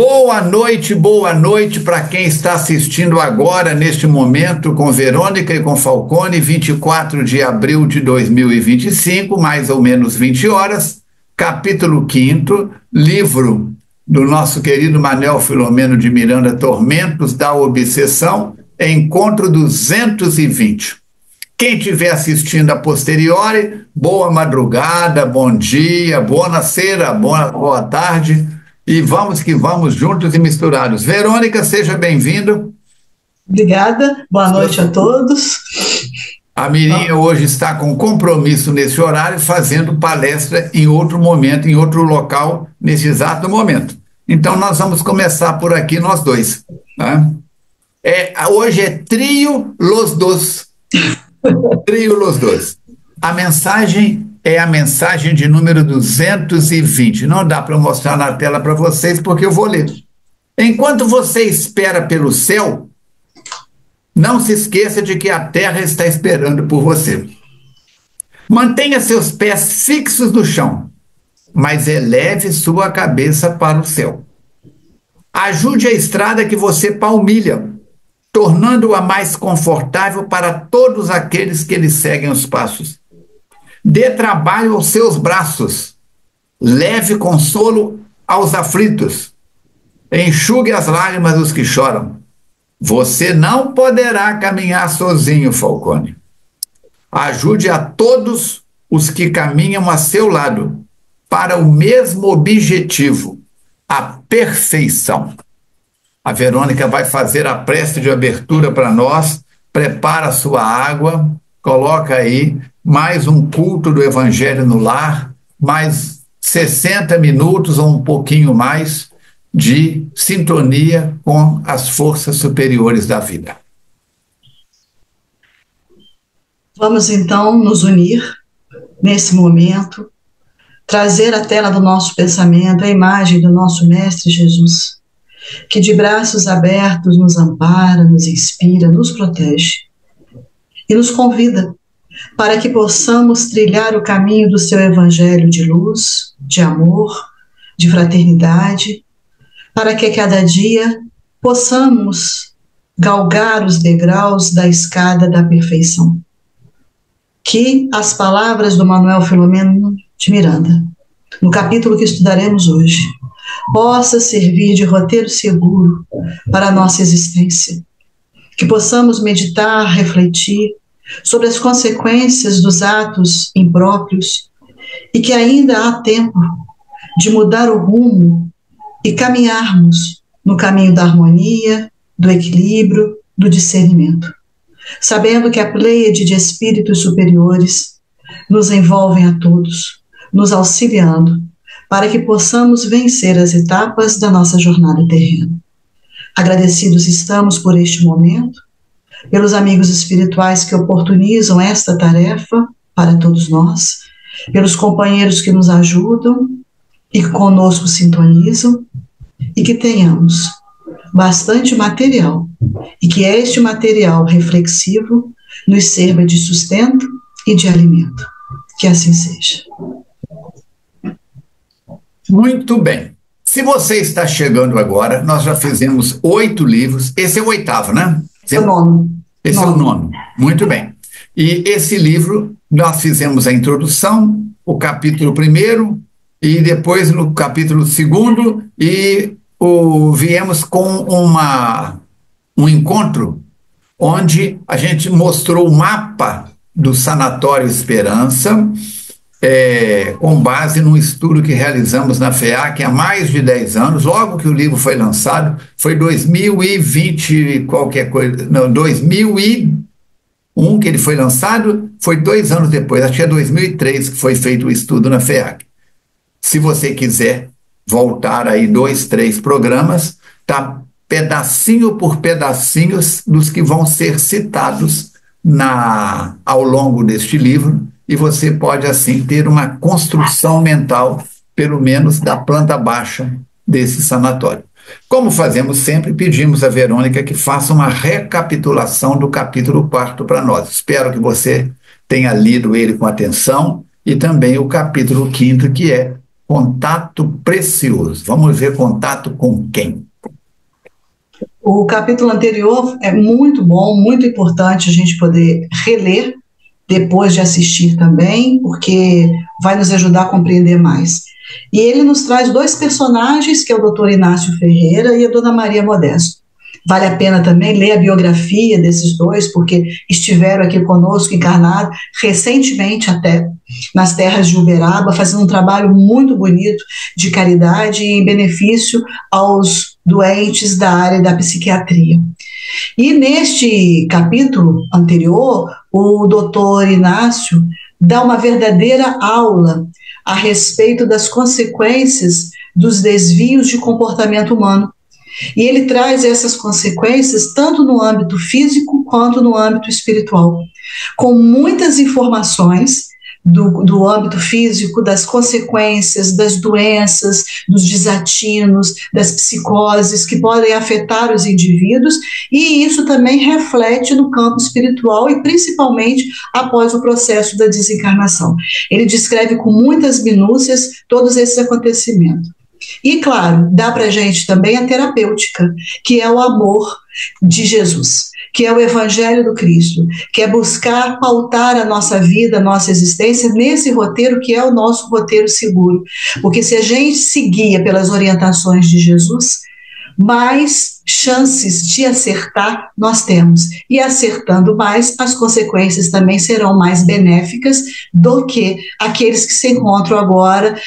Boa noite para quem está assistindo agora, neste momento, com Verônica e com Falcone, 24 de abril de 2025, mais ou menos 20 horas, capítulo 5º, livro do nosso querido Manuel Filomeno de Miranda, Tormentos da Obsessão, encontro 220. Quem estiver assistindo a posteriori, boa madrugada, bom dia, buonasera, boa tarde, e vamos que vamos, juntos e misturados. Verônica, seja bem-vindo. Obrigada, boa noite a todos. A Mirinha hoje está com compromisso nesse horário, fazendo palestra em outro momento, em outro local, nesse exato momento. Então, nós vamos começar por aqui, nós dois. Tá? Hoje é Trio Los Dos. Trio Los Dos. A mensagem é a mensagem de número 220. Não dá para mostrar na tela para vocês, porque eu vou ler. Enquanto você espera pelo céu, não se esqueça de que a terra está esperando por você. Mantenha seus pés fixos no chão, mas eleve sua cabeça para o céu. Ajude a estrada que você palmilha, tornando-a mais confortável para todos aqueles que lhe seguem os passos. Dê trabalho aos seus braços, leve consolo aos aflitos, enxugue as lágrimas dos que choram. Você não poderá caminhar sozinho, Falcone. Ajude a todos os que caminham a seu lado para o mesmo objetivo, a perfeição. A Verônica vai fazer a prece de abertura para nós, prepara a sua água, coloca aí mais um culto do Evangelho no lar, mais 60 minutos ou um pouquinho mais de sintonia com as forças superiores da vida. Vamos então nos unir nesse momento, trazer à tela do nosso pensamento a imagem do nosso Mestre Jesus, que de braços abertos nos ampara, nos inspira, nos protege e nos convida para que possamos trilhar o caminho do seu evangelho de luz, de amor, de fraternidade, para que a cada dia possamos galgar os degraus da escada da perfeição. Que as palavras do Manuel Filomeno de Miranda, no capítulo que estudaremos hoje, possa servir de roteiro seguro para a nossa existência. Que possamos meditar, refletir sobre as consequências dos atos impróprios e que ainda há tempo de mudar o rumo e caminharmos no caminho da harmonia, do equilíbrio, do discernimento, sabendo que a pleiade de espíritos superiores nos envolvem a todos, nos auxiliando para que possamos vencer as etapas da nossa jornada terrena. Agradecidos estamos por este momento, pelos amigos espirituais que oportunizam esta tarefa para todos nós, pelos companheiros que nos ajudam e que conosco sintonizam, e que tenhamos bastante material, e que este material reflexivo nos sirva de sustento e de alimento. Que assim seja. Muito bem. Se você está chegando agora, nós já fizemos 8 livros. Esse é o 8º, né? Esse é o 9º. Esse é o 9º. Muito bem. E esse livro, nós fizemos a introdução, o capítulo 1º, e depois no capítulo 2º, e viemos com um encontro onde a gente mostrou o mapa do Sanatório Esperança, com base num estudo que realizamos na FEAC há mais de 10 anos, logo que o livro foi lançado, foi 2020, qualquer coisa, não, 2001 que ele foi lançado, foi 2 anos depois, acho que é 2003 que foi feito o estudo na FEAC. Se você quiser voltar aí 2, 3 programas, tá pedacinho por pedacinhos dos que vão ser citados ao longo deste livro, e você pode, assim, ter uma construção mental, pelo menos da planta baixa desse sanatório. Como fazemos sempre, pedimos a Verônica que faça uma recapitulação do capítulo 4º para nós. Espero que você tenha lido ele com atenção, e também o capítulo 5º, que é Contato precioso. Vamos ver contato com quem? O capítulo anterior é muito bom, muito importante a gente poder reler depois de assistir também, porque vai nos ajudar a compreender mais. E ele nos traz dois personagens, que é o Dr. Inácio Ferreira e a Dona Maria Modesto. Vale a pena também ler a biografia desses dois, porque estiveram aqui conosco, encarnados, recentemente até, nas terras de Uberaba, fazendo um trabalho muito bonito de caridade e em benefício aos doentes da área da psiquiatria. E neste capítulo anterior, o doutor Inácio dá uma verdadeira aula a respeito das consequências dos desvios de comportamento humano. E ele traz essas consequências tanto no âmbito físico quanto no âmbito espiritual, com muitas informações do âmbito físico, das consequências, das doenças, dos desatinos, das psicoses que podem afetar os indivíduos, e isso também reflete no campo espiritual e principalmente após o processo da desencarnação. Ele descreve com muitas minúcias todos esses acontecimentos. E, claro, dá para a gente também a terapêutica, que é o amor de Jesus, que é o Evangelho do Cristo, que é buscar pautar a nossa vida, a nossa existência nesse roteiro que é o nosso roteiro seguro. Porque se a gente se guia pelas orientações de Jesus, mais chances de acertar nós temos. E acertando mais, as consequências também serão mais benéficas do que aqueles que se encontram agora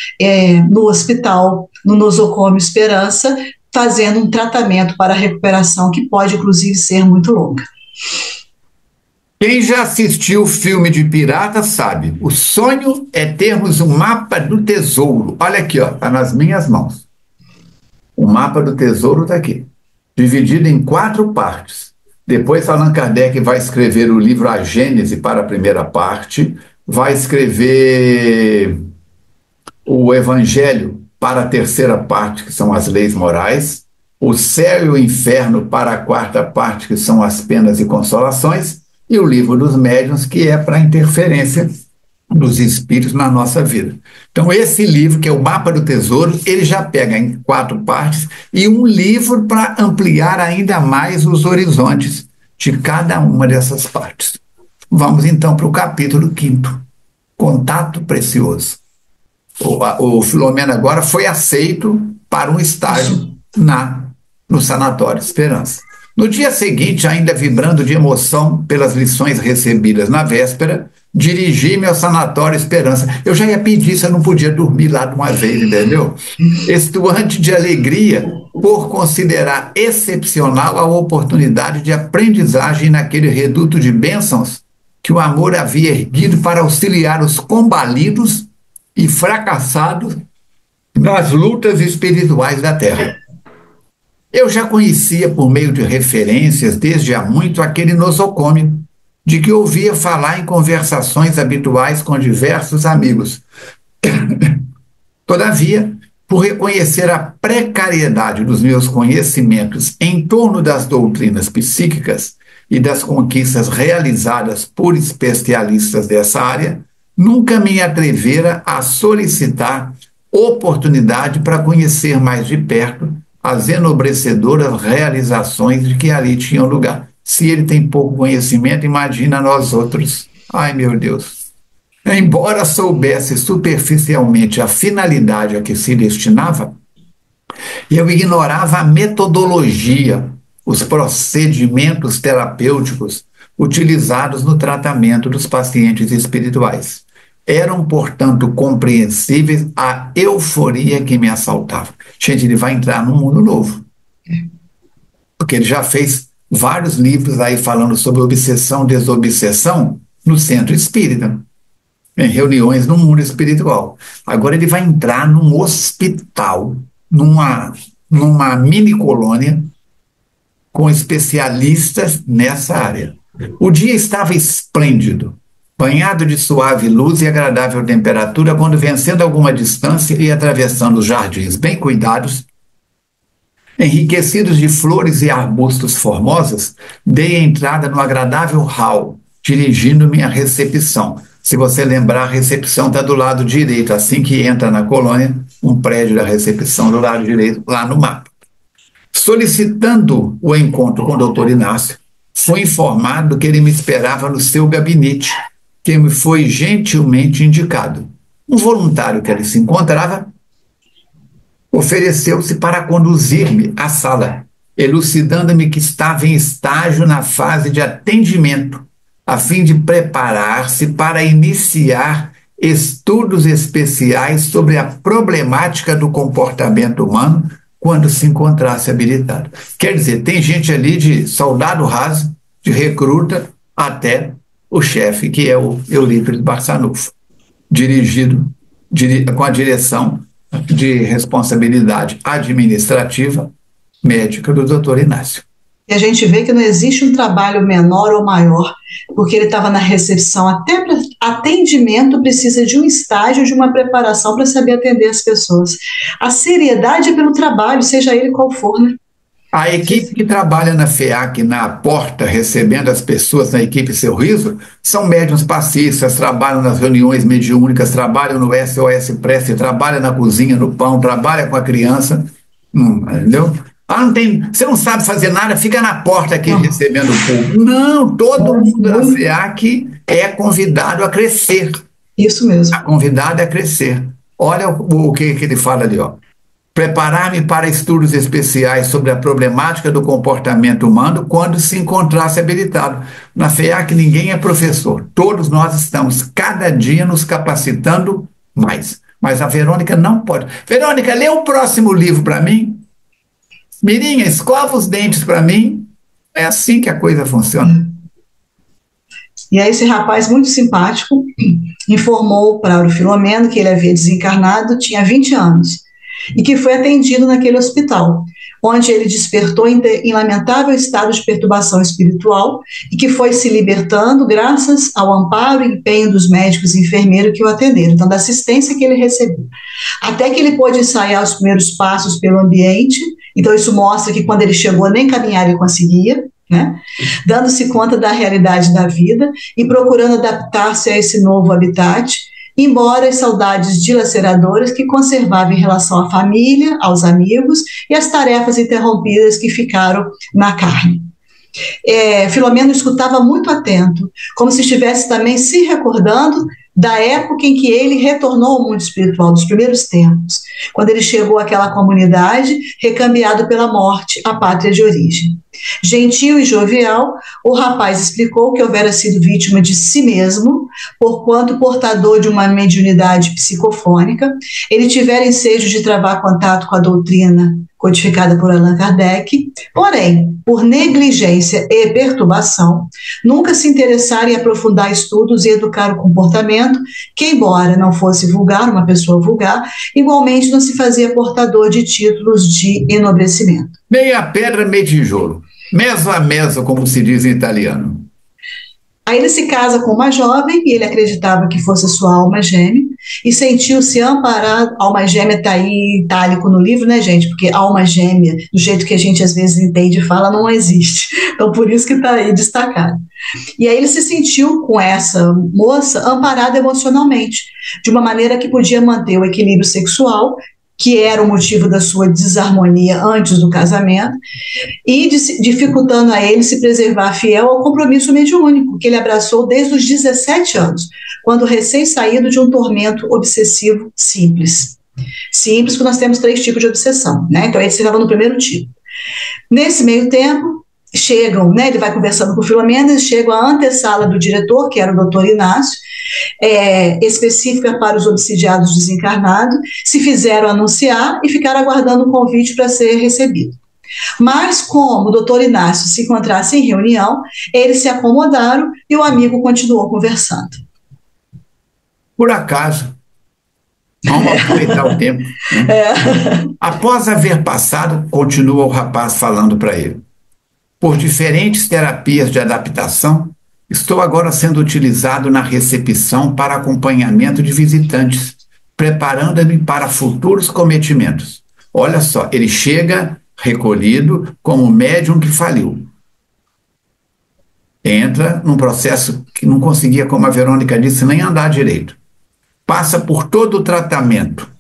no hospital, no nosocômio Esperança, fazendo um tratamento para a recuperação que pode, inclusive, ser muito longa. Quem já assistiu o filme de pirata sabe, o sonho é termos um mapa do tesouro. Olha aqui, ó, está nas minhas mãos. O mapa do tesouro está aqui, dividido em 4 partes. Depois Allan Kardec vai escrever o livro A Gênese para a primeira parte, vai escrever o Evangelho para a terceira parte, que são as leis morais, o céu e o inferno para a 4ª parte, que são as penas e consolações, e o livro dos médiuns, que é para a interferência dos espíritos na nossa vida. Então, esse livro, que é o Mapa do Tesouro, ele já pega em 4 partes e um livro para ampliar ainda mais os horizontes de cada uma dessas partes. Vamos, então, para o capítulo 5º, Contato Precioso. O Filomeno agora foi aceito para um estágio no Sanatório Esperança. No dia seguinte, ainda vibrando de emoção pelas lições recebidas na véspera, dirigi-me ao Sanatório Esperança. Eu já ia pedir se eu não podia dormir lá de uma vez, entendeu? Estuante de alegria por considerar excepcional a oportunidade de aprendizagem naquele reduto de bênçãos que o amor havia erguido para auxiliar os combalidos e fracassados nas lutas espirituais da Terra. Eu já conhecia, por meio de referências, desde há muito, aquele nosocômio, de que ouvia falar em conversações habituais com diversos amigos. Todavia, por reconhecer a precariedade dos meus conhecimentos em torno das doutrinas psíquicas e das conquistas realizadas por especialistas dessa área, nunca me atrevera a solicitar oportunidade para conhecer mais de perto as enobrecedoras realizações de que ali tinham lugar. Se ele tem pouco conhecimento, imagina nós outros. Ai, meu Deus. Embora soubesse superficialmente a finalidade a que se destinava, eu ignorava a metodologia, os procedimentos terapêuticos utilizados no tratamento dos pacientes espirituais. Eram, portanto, compreensíveis a euforia que me assaltava. Gente, ele vai entrar num mundo novo. Porque ele já fez vários livros aí falando sobre obsessão, desobsessão no centro espírita, em reuniões no mundo espiritual. Agora ele vai entrar num hospital, numa mini colônia, com especialistas nessa área. O dia estava esplêndido, banhado de suave luz e agradável temperatura, quando, vencendo alguma distância e atravessando os jardins bem cuidados, enriquecidos de flores e arbustos formosos, dei entrada no agradável hall, dirigindo-me à recepção. Se você lembrar, a recepção está do lado direito. Assim que entra na colônia, um prédio da recepção do lado direito, lá no mapa. Solicitando o encontro com o doutor Inácio, fui informado que ele me esperava no seu gabinete, que me foi gentilmente indicado. Um voluntário que ali se encontrava ofereceu-se para conduzir-me à sala, elucidando-me que estava em estágio na fase de atendimento, a fim de preparar-se para iniciar estudos especiais sobre a problemática do comportamento humano quando se encontrasse habilitado. Quer dizer, tem gente ali de soldado raso, de recruta, até o chefe, que é o Eurípides Barçanufo, com a direção de responsabilidade administrativa médica do doutor Inácio. E a gente vê que não existe um trabalho menor ou maior, porque ele estava na recepção, até para atendimento precisa de um estágio, de uma preparação para saber atender as pessoas. A seriedade é pelo trabalho, seja ele qual for, né? A equipe que trabalha na FEAC, na porta, recebendo as pessoas na equipe Seu Riso, são médiuns passistas, trabalham nas reuniões mediúnicas, trabalham no SOS Prece, trabalham na cozinha, no pão, trabalham com a criança, entendeu? Você não sabe fazer nada, fica na porta aqui recebendo o povo. Não, todo mundo da FEAC é convidado a crescer. Isso mesmo. A convidada a crescer. Olha o que ele fala ali, ó. Preparar-me para estudos especiais sobre a problemática do comportamento humano quando se encontrasse habilitado. Na FEAC ninguém é professor. Todos nós estamos cada dia nos capacitando mais. Mas a Verônica não pode. Verônica, lê o próximo livro para mim. Mirinha, escova os dentes para mim. É assim que a coisa funciona. E aí esse rapaz muito simpático informou para o Filomeno que ele havia desencarnado, tinha 20 anos, e que foi atendido naquele hospital, onde ele despertou em lamentável estado de perturbação espiritual e que foi se libertando graças ao amparo e empenho dos médicos e enfermeiros que o atenderam, então da assistência que ele recebeu. Até que ele pôde ensaiar os primeiros passos pelo ambiente. Então, isso mostra que quando ele chegou, nem caminhar ele conseguia, né? Dando-se conta da realidade da vida e procurando adaptar-se a esse novo habitat, embora as saudades dilaceradoras que conservava em relação à família, aos amigos e às tarefas interrompidas que ficaram na carne. Filomeno escutava muito atento, como se estivesse também se recordando da época em que ele retornou ao mundo espiritual, dos primeiros tempos, quando ele chegou àquela comunidade, recambiado pela morte, a pátria de origem. Gentil e jovial, o rapaz explicou que houvera sido vítima de si mesmo, porquanto portador de uma mediunidade psicofônica, ele tivera ensejo de travar contato com a doutrina codificada por Allan Kardec, porém, por negligência e perturbação, nunca se interessara em aprofundar estudos e educar o comportamento, que, embora não fosse vulgar, uma pessoa vulgar, igualmente não se fazia portador de títulos de enobrecimento. Meia pedra, meio tijolo. Meso a meso, como se diz em italiano. Aí ele se casa com uma jovem, e ele acreditava que fosse sua alma gêmea, e sentiu-se amparado. Alma gêmea está aí em itálico no livro, né, gente? Porque alma gêmea, do jeito que a gente às vezes entende e fala, não existe. Então, por isso que está aí destacado. E aí ele se sentiu com essa moça amparado emocionalmente, de uma maneira que podia manter o equilíbrio sexual, que era o motivo da sua desarmonia antes do casamento, e dificultando a ele se preservar fiel ao compromisso mediúnico, que ele abraçou desde os 17 anos, quando recém-saído de um tormento obsessivo simples. Simples, porque nós temos 3 tipos de obsessão, né? Então ele estava no primeiro tipo. Nesse meio tempo, chegam, né, ele vai conversando com o Filomeno, eles chegam à antessala do diretor, que era o doutor Inácio, específica para os obsidiados desencarnados, se fizeram anunciar e ficaram aguardando o convite para ser recebido. Mas, como o doutor Inácio se encontrasse em reunião, eles se acomodaram e o amigo continuou conversando. Por acaso, vamos aproveitar o tempo. Né? Após haver passado, continua o rapaz falando para ele, por diferentes terapias de adaptação, estou agora sendo utilizado na recepção para acompanhamento de visitantes, preparando-me para futuros cometimentos. Olha só, ele chega recolhido como médium que faliu. Entra num processo que não conseguia, como a Verônica disse, nem andar direito. Passa por todo o tratamento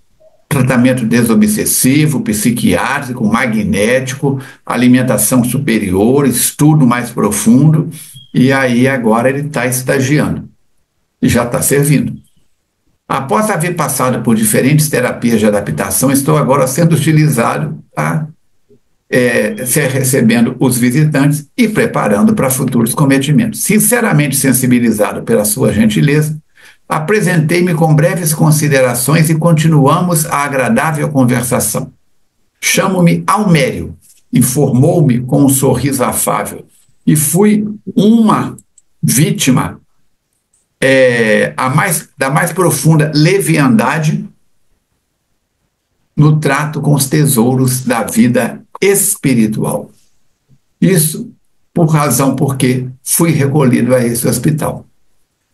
tratamento desobsessivo, psiquiátrico, magnético, alimentação superior, estudo mais profundo, e aí agora ele está estagiando e já está servindo. Após haver passado por diferentes terapias de adaptação, estou agora sendo utilizado a recebendo os visitantes e preparando para futuros cometimentos. Sinceramente sensibilizado pela sua gentileza, apresentei-me com breves considerações e continuamos a agradável conversação. Chamo-me Almério, informou-me com um sorriso afável, e fui uma vítima da mais profunda leviandade no trato com os tesouros da vida espiritual. Isso por razão porque fui recolhido a esse hospital.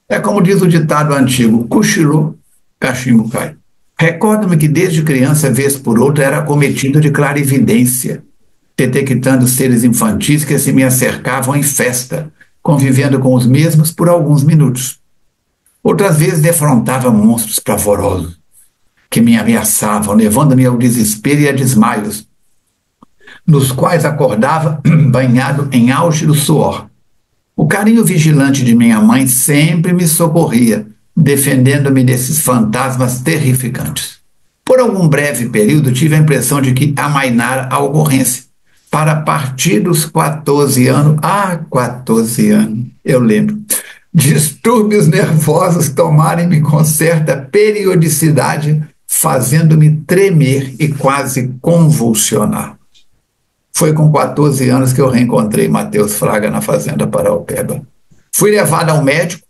É como diz o ditado antigo: cochilou, cachimbo cai. Recordo-me que desde criança, vez por outra, era acometido de clarividência, detectando seres infantis que se me acercavam em festa, convivendo com os mesmos por alguns minutos. Outras vezes defrontava monstros pavorosos que me ameaçavam, levando-me ao desespero e a desmaios, nos quais acordava banhado em auge do suor. O carinho vigilante de minha mãe sempre me socorria, defendendo-me desses fantasmas terrificantes. Por algum breve período, tive a impressão de que amainara a ocorrência. Para a partir dos 14 anos, 14 anos, eu lembro, distúrbios nervosos tomarem-me com certa periodicidade, fazendo-me tremer e quase convulsionar. Foi com 14 anos que eu reencontrei Matheus Fraga na fazenda Paraupeba. Fui levado ao médico,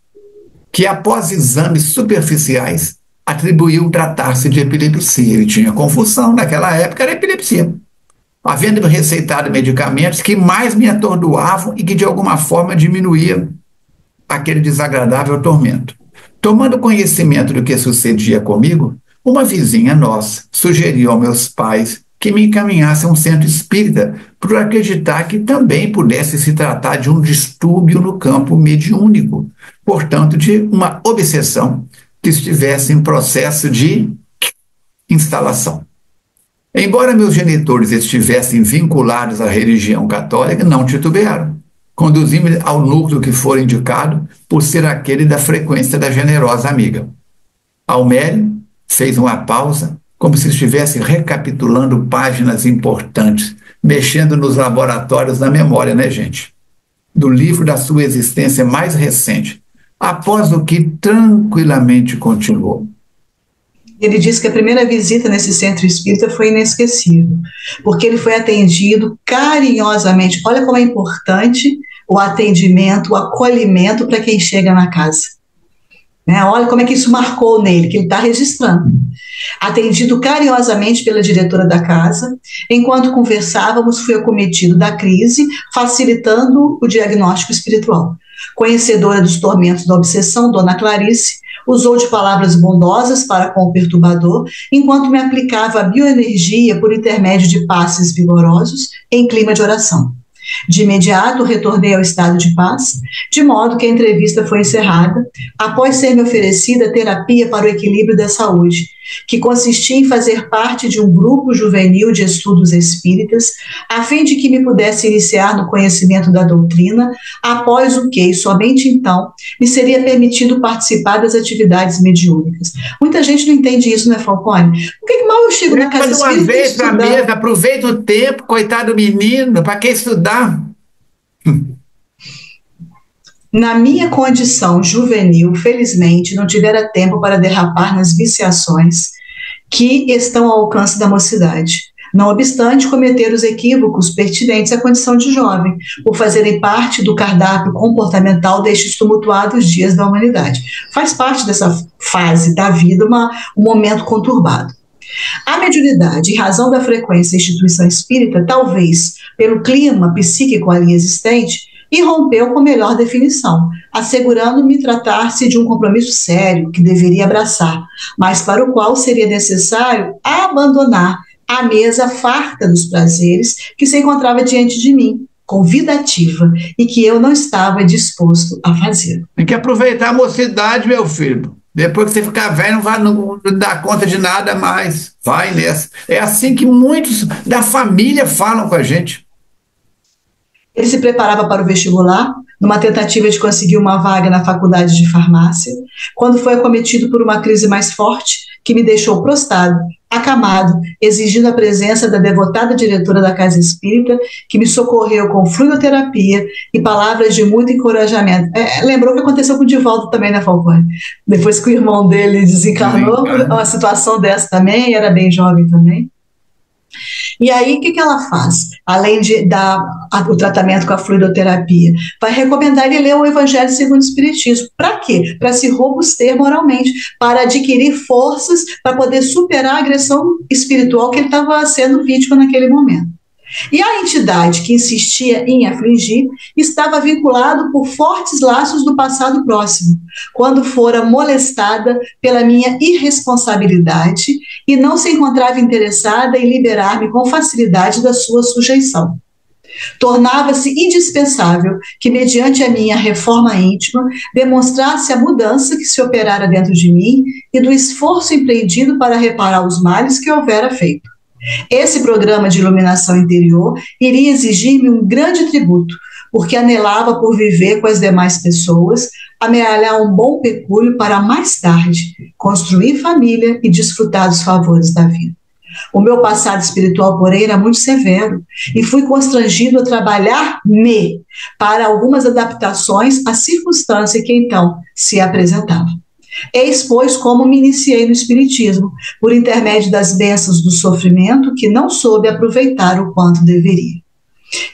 que após exames superficiais atribuiu tratar-se de epilepsia. Ele tinha convulsão, naquela época era epilepsia. Havendo-me receitado medicamentos que mais me atordoavam e que de alguma forma diminuíam aquele desagradável tormento. Tomando conhecimento do que sucedia comigo, uma vizinha nossa sugeriu aos meus pais que me encaminhasse a um centro espírita por acreditar que também pudesse se tratar de um distúrbio no campo mediúnico, portanto, de uma obsessão que estivesse em processo de instalação. Embora meus genitores estivessem vinculados à religião católica, não titubearam. Conduzi-me ao núcleo que for indicado por ser aquele da frequência da generosa amiga. Almério fez uma pausa, como se estivesse recapitulando páginas importantes, mexendo nos laboratórios da memória, né, gente? Do livro da sua existência mais recente, após o que tranquilamente continuou. Ele disse que a primeira visita nesse centro espírita foi inesquecível, porque ele foi atendido carinhosamente. Olha como é importante o atendimento, o acolhimento para quem chega na casa. Olha como é que isso marcou nele, que ele está registrando. Atendido carinhosamente pela diretora da casa, enquanto conversávamos, fui acometido da crise, facilitando o diagnóstico espiritual. Conhecedora dos tormentos da obsessão, Dona Clarice usou de palavras bondosas para com o perturbador, enquanto me aplicava a bioenergia por intermédio de passes vigorosos em clima de oração. De imediato, retornei ao estado de paz, de modo que a entrevista foi encerrada, após ser-me oferecida terapia para o equilíbrio da saúde, que consistia em fazer parte de um grupo juvenil de estudos espíritas, a fim de que me pudesse iniciar no conhecimento da doutrina, após o que, e somente então, me seria permitido participar das atividades mediúnicas. Muita gente não entende isso, né, Falcone? Por que mal eu chego na casa espírita? Uma vez na mesa, aproveita o tempo, coitado do menino, para que estudar? Na minha condição juvenil, felizmente, não tivera tempo para derrapar nas viciações que estão ao alcance da mocidade. Não obstante, cometer os equívocos pertinentes à condição de jovem, por fazerem parte do cardápio comportamental destes tumultuados dias da humanidade. Faz parte dessa fase da vida um momento conturbado. A mediunidade, em razão da frequência da instituição espírita, talvez pelo clima psíquico ali existente, irrompeu com melhor definição, assegurando-me tratar-se de um compromisso sério que deveria abraçar, mas para o qual seria necessário abandonar a mesa farta dos prazeres que se encontrava diante de mim, convidativa, e que eu não estava disposto a fazer. Tem que aproveitar a mocidade, meu filho. Depois que você ficar velho, não dar conta de nada mais. Vai nessa. É assim que muitos da família falam com a gente. Ele se preparava para o vestibular, numa tentativa de conseguir uma vaga na faculdade de farmácia, quando foi acometido por uma crise mais forte, que me deixou prostrado, acamado, exigindo a presença da devotada diretora da casa espírita, que me socorreu com fluidoterapia e palavras de muito encorajamento. Lembrou que aconteceu com o Divaldo também, né, Falcone? Depois que o irmão dele desencarnou, uma situação dessa também, era bem jovem também. E aí, o que ela faz? Além de dar o tratamento com a fluidoterapia, vai recomendar ele ler o Evangelho segundo o Espiritismo. Para quê? Para se robuster moralmente, para adquirir forças para poder superar a agressão espiritual que ele estava sendo vítima naquele momento. E a entidade que insistia em afligir estava vinculado por fortes laços do passado próximo, quando fora molestada pela minha irresponsabilidade e não se encontrava interessada em liberar-me com facilidade da sua sujeição. Tornava-se indispensável que, mediante a minha reforma íntima, demonstrasse a mudança que se operara dentro de mim e do esforço empreendido para reparar os males que houvera feito. Esse programa de iluminação interior iria exigir-me um grande tributo, porque anelava por viver com as demais pessoas, amealhar um bom pecúlio para mais tarde construir família e desfrutar dos favores da vida. O meu passado espiritual, porém, era muito severo e fui constrangido a trabalhar-me para algumas adaptações à circunstância que então se apresentava. Eis, pois, como me iniciei no Espiritismo, por intermédio das bênçãos do sofrimento que não soube aproveitar o quanto deveria.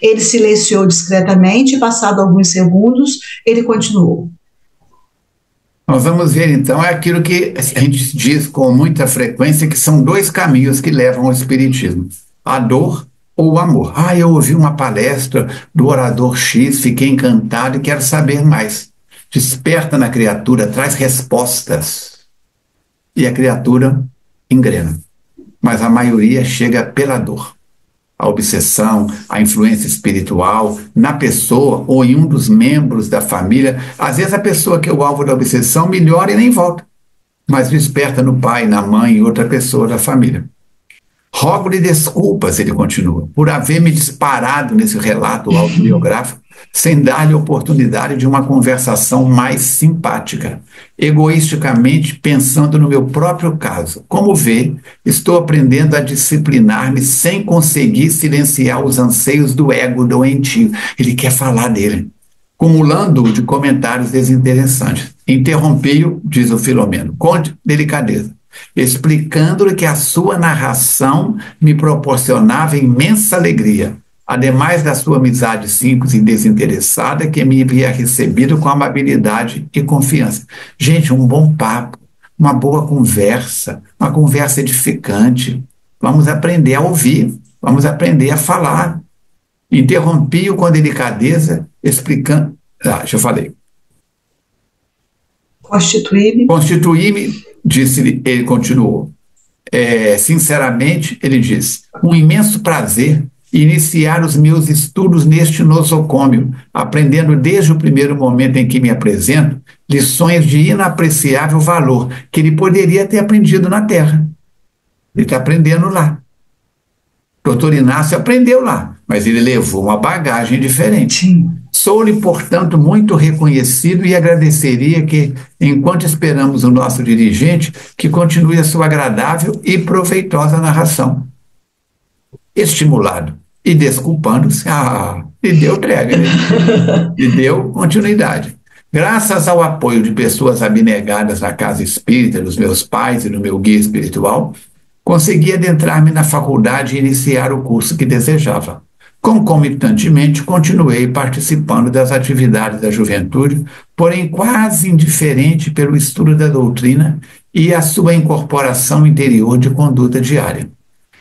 Ele silenciou discretamente e, passado alguns segundos, ele continuou. Nós vamos ver, então, aquilo que a gente diz com muita frequência, que são dois caminhos que levam ao Espiritismo: a dor ou o amor. Eu ouvi uma palestra do orador X, fiquei encantado e quero saber mais. Desperta na criatura, traz respostas. E a criatura engrena. Mas a maioria chega pela dor. A obsessão, a influência espiritual na pessoa ou em um dos membros da família. Às vezes a pessoa que é o alvo da obsessão melhora e nem volta. Mas desperta no pai, na mãe e outra pessoa da família. Rogo-lhe desculpas, ele continua, por haver me disparado nesse relato autobiográfico sem dar-lhe oportunidade de uma conversação mais simpática, egoisticamente pensando no meu próprio caso. Como vê, estou aprendendo a disciplinar-me sem conseguir silenciar os anseios do ego doentio. Ele quer falar dele, cumulando-o de comentários desinteressantes. Interrompi-o, diz o Filomeno, com delicadeza, explicando-lhe que a sua narração me proporcionava imensa alegria, ademais da sua amizade simples e desinteressada que me havia recebido com amabilidade e confiança. Gente, um bom papo, uma boa conversa, uma conversa edificante. Vamos aprender a ouvir, vamos aprender a falar. Interrompi-o com delicadeza, explicando... já falei. Constituí-me, disse-lhe, ele continuou. Sinceramente, ele disse, um imenso prazer iniciar os meus estudos neste nosocômio, aprendendo desde o primeiro momento em que me apresento, lições de inapreciável valor, que ele poderia ter aprendido na Terra. Ele está aprendendo lá. Doutor Inácio aprendeu lá, mas ele levou uma bagagem diferente. Sou-lhe, portanto, muito reconhecido e agradeceria que, enquanto esperamos o nosso dirigente, que continue a sua agradável e proveitosa narração. Estimulado e desculpando-se, e deu trégua, e deu continuidade. Graças ao apoio de pessoas abnegadas na casa espírita, dos meus pais e do meu guia espiritual, consegui adentrar-me na faculdade e iniciar o curso que desejava. Concomitantemente, continuei participando das atividades da juventude, porém quase indiferente pelo estudo da doutrina e a sua incorporação interior de conduta diária.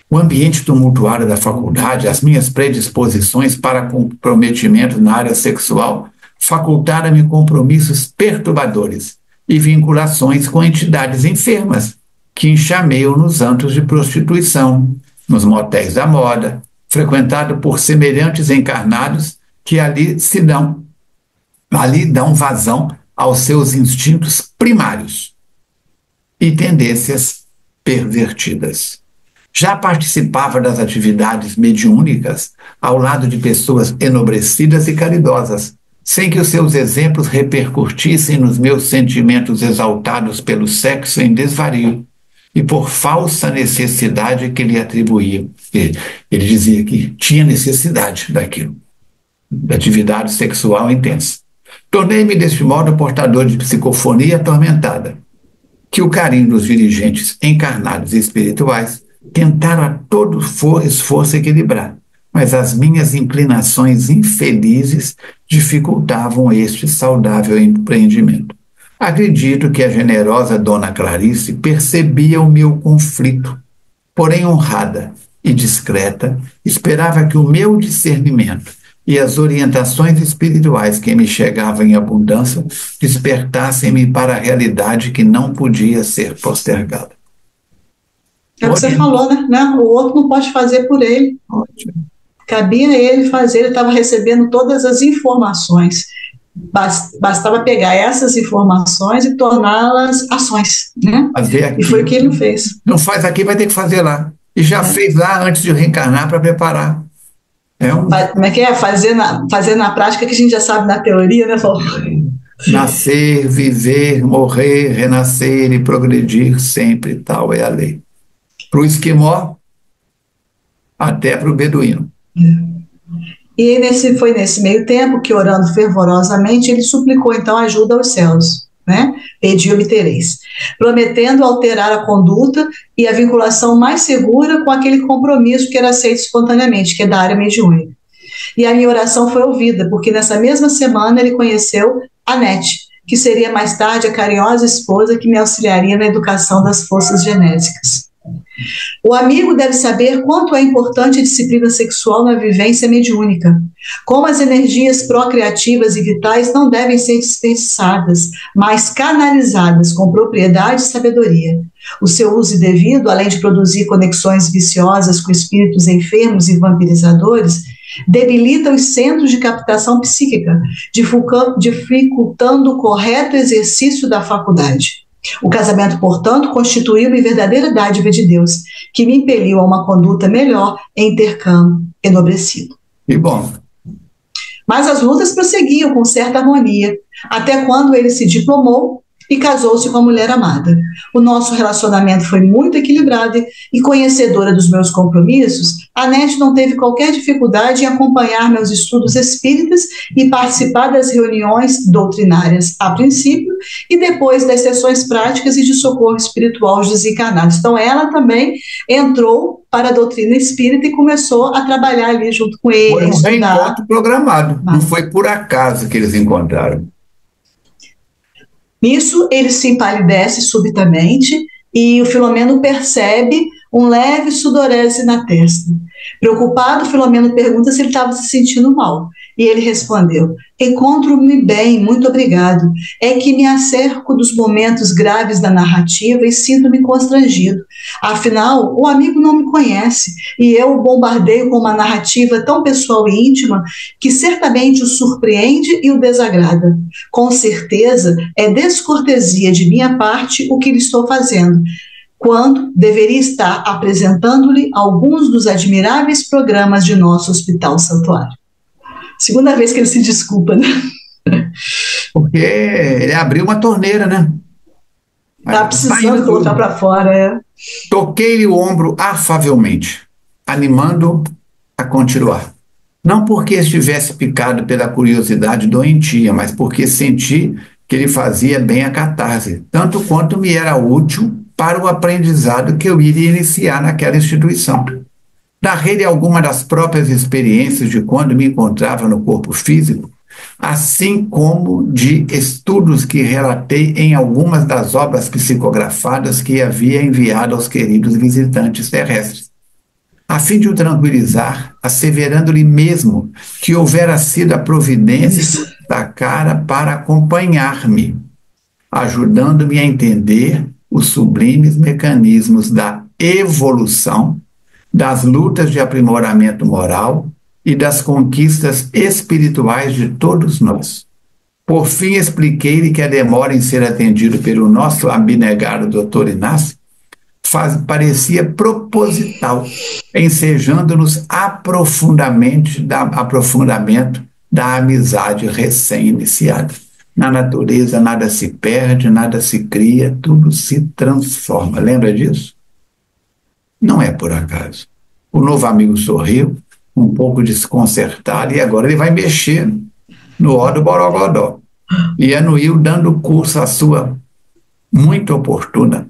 O ambiente tumultuado da faculdade, as minhas predisposições para comprometimento na área sexual, facultaram-me compromissos perturbadores e vinculações com entidades enfermas, que enxameiam nos antros de prostituição, nos motéis da moda, frequentado por semelhantes encarnados que ali dão vazão aos seus instintos primários. e tendências pervertidas. Já participava das atividades mediúnicas ao lado de pessoas enobrecidas e caridosas, sem que os seus exemplos repercutissem nos meus sentimentos exaltados pelo sexo em desvario e por falsa necessidade que lhe atribuía. Ele dizia que tinha necessidade daquilo, da atividade sexual intensa. Tornei-me, deste modo, portador de psicofonia atormentada, que o carinho dos dirigentes encarnados e espirituais tentaram a todo esforço equilibrar, mas as minhas inclinações infelizes dificultavam este saudável empreendimento. Acredito que a generosa Dona Clarice percebia o meu conflito, porém honrada e discreta, esperava que o meu discernimento e as orientações espirituais que me chegavam em abundância despertassem-me para a realidade que não podia ser postergada. É o que você falou, né? O outro não pode fazer por ele. Ótimo. Cabia a ele fazer, ele estava recebendo todas as informações. Bastava pegar essas informações e torná-las ações, né? Aqui, e foi o que ele fez. Não faz aqui, vai ter que fazer lá. E já fez lá antes de reencarnar para preparar. Como é que é? Fazer na prática que a gente já sabe na teoria, né, Paulo? Nascer, viver, morrer, renascer e progredir sempre, tal é a lei. Para o esquimó, até para o beduíno. E foi nesse meio tempo que, orando fervorosamente, ele suplicou então ajuda aos céus, né? Pedi e obtereis, prometendo alterar a conduta e a vinculação mais segura com aquele compromisso que era aceito espontaneamente, que é da área mediúnica. E a minha oração foi ouvida, porque nessa mesma semana ele conheceu a Nete, que seria mais tarde a carinhosa esposa que me auxiliaria na educação das forças genésicas. O amigo deve saber quanto é importante a disciplina sexual na vivência mediúnica, como as energias procriativas e vitais não devem ser desperdiçadas, mas canalizadas com propriedade e sabedoria. O seu uso devido, além de produzir conexões viciosas com espíritos enfermos e vampirizadores, debilita os centros de captação psíquica, dificultando o correto exercício da faculdade. O casamento, portanto, constituiu-me verdadeira dádiva de Deus, que me impeliu a uma conduta melhor em intercâmbio enobrecido. E bom. Mas as lutas prosseguiam com certa harmonia, até quando ele se diplomou e casou-se com a mulher amada. O nosso relacionamento foi muito equilibrado e, conhecedora dos meus compromissos, a Nete não teve qualquer dificuldade em acompanhar meus estudos espíritas e participar das reuniões doutrinárias a princípio e depois das sessões práticas e de socorro espiritual aos desencarnados. Então ela também entrou para a doutrina espírita e começou a trabalhar ali junto com ele. Foi um reencontro programado, não foi por acaso que eles encontraram. Nisso, ele se empalidece subitamente e o Filomeno percebe um leve sudorese na testa. Preocupado, Filomeno pergunta se ele estava se sentindo mal. E ele respondeu: encontro-me bem, muito obrigado. É que me acerco dos momentos graves da narrativa e sinto-me constrangido. Afinal, o amigo não me conhece e eu o bombardeio com uma narrativa tão pessoal e íntima que certamente o surpreende e o desagrada. Com certeza, é descortesia de minha parte o que lhe estou fazendo, quando deveria estar apresentando-lhe alguns dos admiráveis programas de nosso Hospital Santuário. Segunda vez que ele se desculpa, né? Porque ele abriu uma torneira, né? Tá precisando colocar para fora, é. Toquei-lhe o ombro afavelmente, animando a continuar. Não porque estivesse picado pela curiosidade doentia, mas porque senti que ele fazia bem a catarse, tanto quanto me era útil para o aprendizado que eu iria iniciar naquela instituição. Narrei-lhe alguma das próprias experiências de quando me encontrava no corpo físico, assim como de estudos que relatei em algumas das obras psicografadas que havia enviado aos queridos visitantes terrestres, a fim de o tranquilizar, asseverando-lhe mesmo que houvera sido a providência da cara para acompanhar-me, ajudando-me a entender os sublimes mecanismos da evolução, das lutas de aprimoramento moral e das conquistas espirituais de todos nós. Por fim, expliquei-lhe que a demora em ser atendido pelo nosso abnegado doutor Inácio parecia proposital, ensejando-nos aprofundamento da amizade recém-iniciada. Na natureza nada se perde, nada se cria, tudo se transforma. Lembra disso? Não é por acaso. O novo amigo sorriu, um pouco desconcertado, e agora ele vai mexer no ó do Borogodó. E anuiu dando curso à sua muito oportuna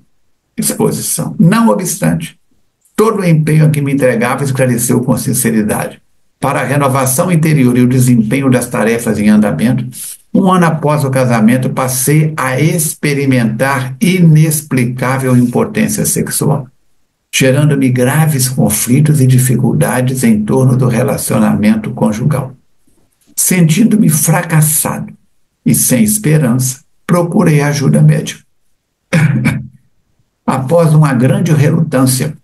exposição. Não obstante, todo o empenho a que me entregava esclareceu com sinceridade. Para a renovação interior e o desempenho das tarefas em andamento, um ano após o casamento, passei a experimentar inexplicável impotência sexual, gerando-me graves conflitos e dificuldades em torno do relacionamento conjugal. Sentindo-me fracassado e sem esperança, procurei ajuda médica. Após uma grande relutância,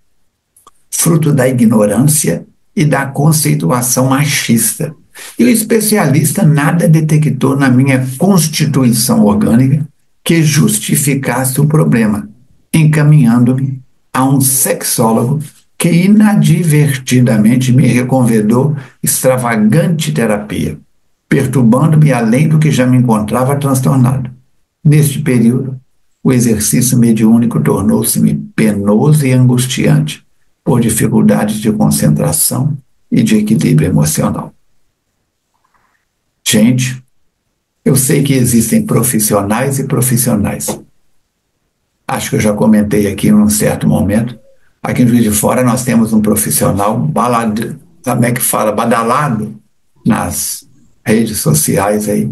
fruto da ignorância e da conceituação machista, e o especialista nada detectou na minha constituição orgânica que justificasse o problema, encaminhando-me a um sexólogo que inadvertidamente me recomendou extravagante terapia, perturbando-me além do que já me encontrava transtornado. Neste período, o exercício mediúnico tornou-se-me penoso e angustiante por dificuldades de concentração e de equilíbrio emocional. Gente, eu sei que existem profissionais e profissionais. Acho que eu já comentei aqui em um certo momento. Aqui em Juiz de Fora nós temos um profissional badalado nas redes sociais aí.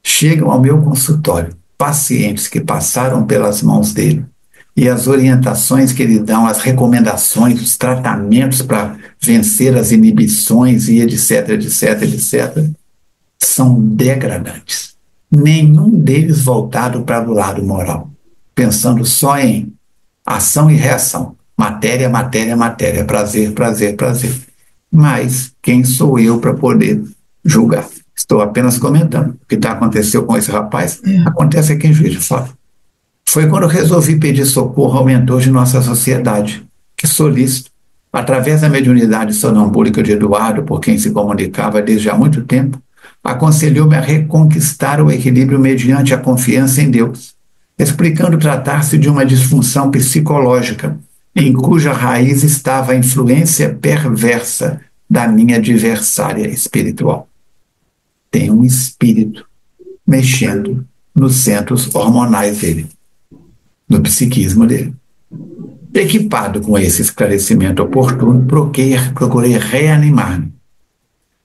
Chegam ao meu consultório pacientes que passaram pelas mãos dele e as orientações que ele dá, as recomendações, os tratamentos para vencer as inibições e etc, etc, etc, são degradantes. Nenhum deles voltado para o lado moral, pensando só em ação e reação, matéria, matéria, matéria, prazer, prazer, prazer. Mas quem sou eu para poder julgar? Estou apenas comentando. O que aconteceu com esse rapaz acontece aqui em Juiz de Fora. Foi quando resolvi pedir socorro ao mentor de nossa sociedade, que solícito, através da mediunidade sonambúlica de Eduardo, por quem se comunicava desde há muito tempo, aconselhou-me a reconquistar o equilíbrio mediante a confiança em Deus, explicando tratar-se de uma disfunção psicológica, em cuja raiz estava a influência perversa da minha adversária espiritual. Tem um espírito mexendo nos centros hormonais dele, no psiquismo dele. Equipado com esse esclarecimento oportuno, procurei reanimar-me,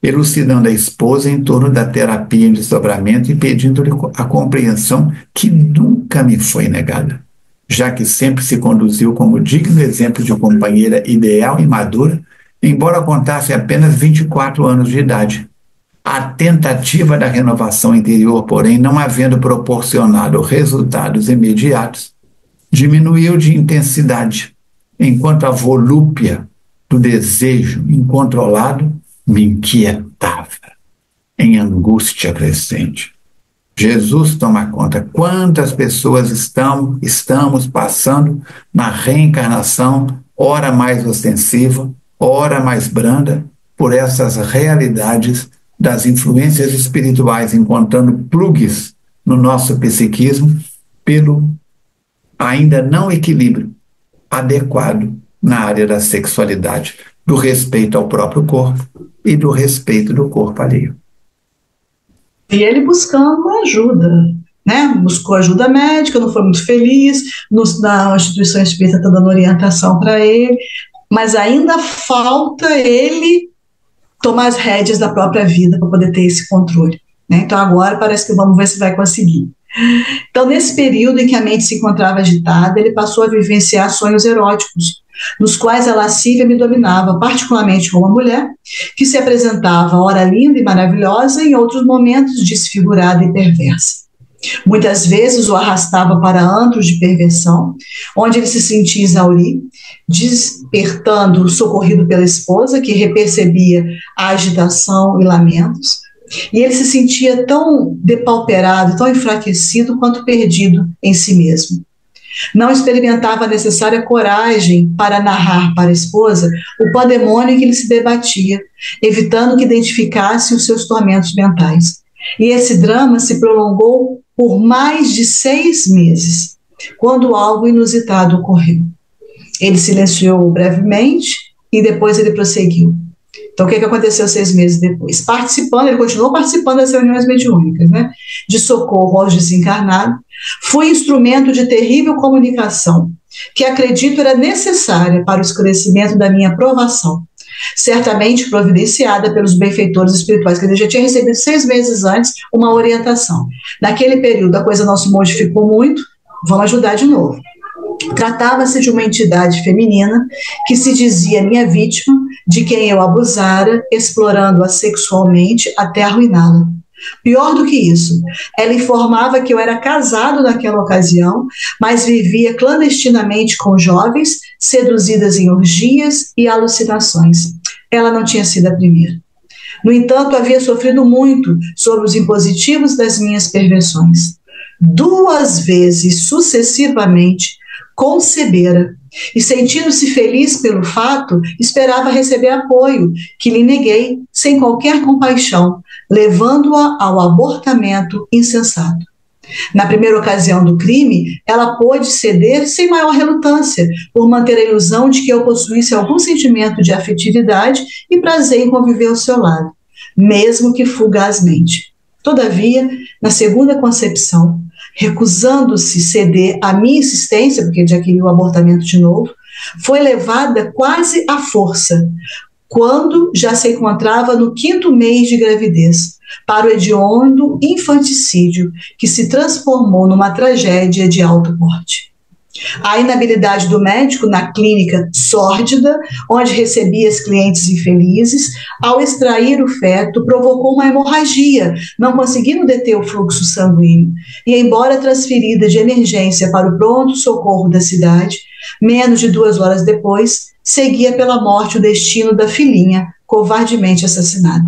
elucidando a esposa em torno da terapia em desdobramento e pedindo-lhe a compreensão que nunca me foi negada, já que sempre se conduziu como digno exemplo de companheira ideal e madura, embora contasse apenas 24 anos de idade. A tentativa da renovação interior, porém, não havendo proporcionado resultados imediatos, diminuiu de intensidade, enquanto a volúpia do desejo incontrolado me inquietava, em angústia crescente. Jesus toma conta quantas pessoas estamos passando na reencarnação, ora mais ostensiva, ora mais branda, por essas realidades das influências espirituais, encontrando plugs no nosso psiquismo pelo ainda não equilíbrio adequado na área da sexualidade, do respeito ao próprio corpo e do respeito do corpo alheio. E ele buscando ajuda, né? Buscou ajuda médica, não foi muito feliz, na instituição espírita está dando orientação para ele, mas ainda falta ele tomar as rédeas da própria vida para poder ter esse controle, né? Então agora parece que vamos ver se vai conseguir. Então, nesse período em que a mente se encontrava agitada, ele passou a vivenciar sonhos eróticos, nos quais a lascívia me dominava, particularmente com uma mulher que se apresentava ora linda e maravilhosa, e em outros momentos desfigurada e perversa. Muitas vezes o arrastava para antros de perversão, onde ele se sentia exaurir, despertando socorrido pela esposa, que repercebia a agitação e lamentos, E ele se sentia tão depauperado, tão enfraquecido quanto perdido em si mesmo. Não experimentava a necessária coragem para narrar para a esposa o pandemônio em que ele se debatia, evitando que identificasse os seus tormentos mentais. E esse drama se prolongou por mais de 6 meses, quando algo inusitado ocorreu. Ele silenciou brevemente e depois ele prosseguiu. Então, o que aconteceu 6 meses depois? Ele continuou participando das reuniões mediúnicas, né? De socorro aos desencarnados. Fui instrumento de terrível comunicação, que acredito era necessária para o esclarecimento da minha provação, certamente providenciada pelos benfeitores espirituais, que ele já tinha recebido 6 meses antes uma orientação. Naquele período, a coisa não se modificou muito, vamos ajudar de novo. Tratava-se de uma entidade feminina que se dizia minha vítima, de quem eu abusara, explorando-a sexualmente até arruiná-la. Pior do que isso, ela informava que eu era casado naquela ocasião, mas vivia clandestinamente com jovens, seduzidas em orgias e alucinações. Ela não tinha sido a primeira. No entanto, havia sofrido muito sobre os impositivos das minhas perversões. 2 vezes sucessivamente concebera, e sentindo-se feliz pelo fato, esperava receber apoio, que lhe neguei sem qualquer compaixão, levando-a ao abortamento insensato. Na primeira ocasião do crime, ela pôde ceder sem maior relutância, por manter a ilusão de que eu possuísse algum sentimento de afetividade e prazer em conviver ao seu lado, mesmo que fugazmente. Todavia, na segunda concepção, recusando-se ceder à minha insistência, porque ele já queria o abortamento de novo, foi levada quase à força, quando já se encontrava no 5º mês de gravidez, para o hediondo infanticídio, que se transformou numa tragédia de alto porte. A inabilidade do médico na clínica sórdida, onde recebia as clientes infelizes, ao extrair o feto, provocou uma hemorragia, não conseguindo deter o fluxo sanguíneo. E, embora transferida de emergência para o pronto-socorro da cidade, menos de 2 horas depois, seguia pela morte o destino da filhinha, covardemente assassinada.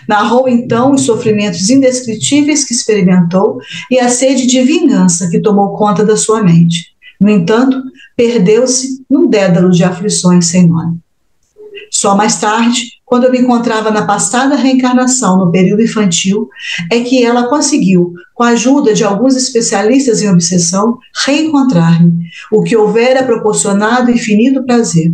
Narrou então os sofrimentos indescritíveis que experimentou e a sede de vingança que tomou conta da sua mente. No entanto, perdeu-se num dédalo de aflições sem nome. Só mais tarde, quando eu me encontrava na passada reencarnação no período infantil, é que ela conseguiu, com a ajuda de alguns especialistas em obsessão, reencontrar-me, o que houvera proporcionado infinito prazer.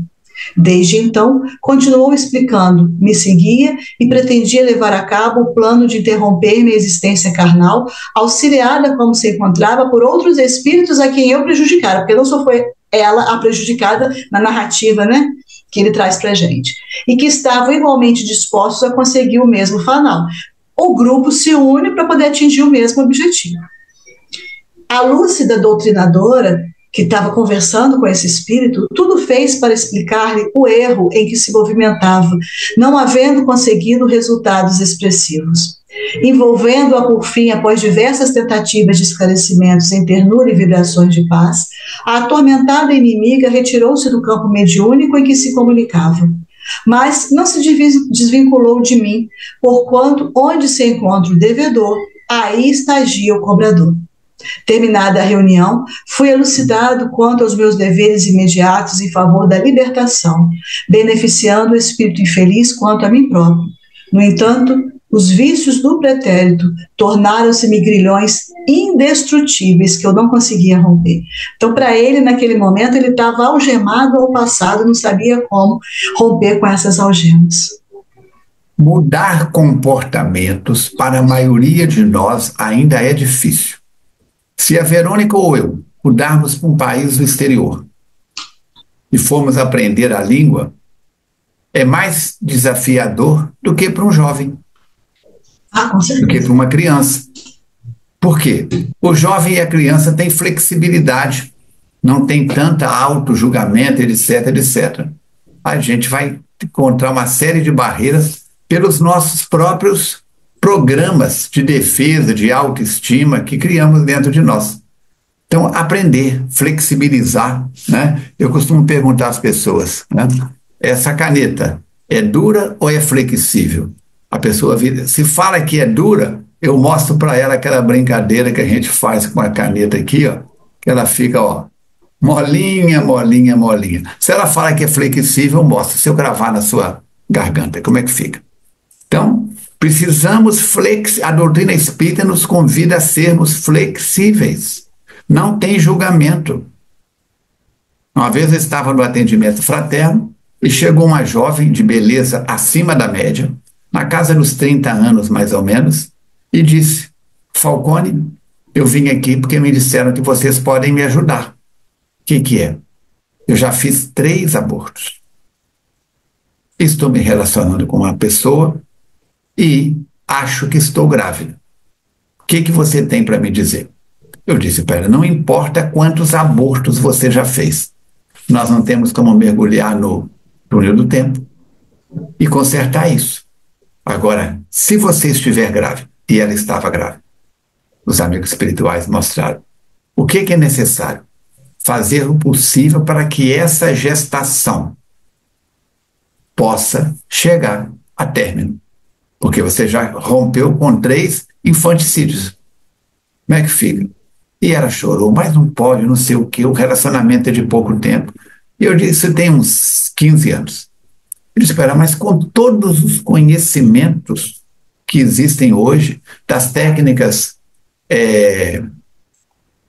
Desde então, continuou explicando, me seguia e pretendia levar a cabo o plano de interromper minha existência carnal, auxiliada como se encontrava por outros espíritos a quem eu prejudicara, porque não só foi ela a prejudicada na narrativa, né, que ele traz para a gente, e que estavam igualmente dispostos a conseguir o mesmo final. O grupo se une para poder atingir o mesmo objetivo. A lúcida doutrinadora, que estava conversando com esse espírito, tudo fez para explicar-lhe o erro em que se movimentava, não havendo conseguido resultados expressivos. Envolvendo-a por fim, após diversas tentativas de esclarecimentos em ternura e vibrações de paz, a atormentada inimiga retirou-se do campo mediúnico em que se comunicava. Mas não se desvinculou de mim, porquanto onde se encontra o devedor, aí estagia o cobrador. Terminada a reunião, fui elucidado quanto aos meus deveres imediatos em favor da libertação, beneficiando o espírito infeliz quanto a mim próprio. No entanto, os vícios do pretérito tornaram-se-me grilhões indestrutíveis que eu não conseguia romper. Então, para ele, naquele momento, ele estava algemado ao passado, não sabia como romper com essas algemas. Mudar comportamentos para a maioria de nós ainda é difícil. Se a Verônica ou eu mudarmos para um país do exterior e formos aprender a língua, é mais desafiador do que para um jovem, com certeza, do que para uma criança. Por quê? O jovem e a criança têm flexibilidade, não tem tanta auto-julgamento, etc, etc. A gente vai encontrar uma série de barreiras pelos nossos próprios programas de defesa, de autoestima que criamos dentro de nós. Então, aprender, flexibilizar, né? Eu costumo perguntar às pessoas, né? Essa caneta é dura ou é flexível? A pessoa vira, se fala que é dura, eu mostro para ela aquela brincadeira que a gente faz com a caneta aqui, ó, que ela fica, ó, molinha, molinha, molinha. Se ela fala que é flexível, eu mostro. Se eu gravar na sua garganta, como é que fica? Então, precisamos a doutrina espírita nos convida a sermos flexíveis. Não tem julgamento. Uma vez eu estava no atendimento fraterno e chegou uma jovem de beleza acima da média, na casa dos 30 anos mais ou menos, e disse: Falcone, eu vim aqui porque me disseram que vocês podem me ajudar. O que é? Eu já fiz 3 abortos. Estou me relacionando com uma pessoa e acho que estou grávida. O que você tem para me dizer? Eu disse para ela: não importa quantos abortos você já fez. Nós não temos como mergulhar no túnel do tempo e consertar isso. Agora, se você estiver grávida, e ela estava grávida, os amigos espirituais mostraram o que é necessário. Fazer o possível para que essa gestação possa chegar a término. Porque você já rompeu com 3 infanticídios. Como é que fica? E ela chorou, mas não pode, não sei o quê, o relacionamento é de pouco tempo. E eu disse: isso tem uns 15 anos. Eu disse: espera, mas com todos os conhecimentos que existem hoje, das técnicas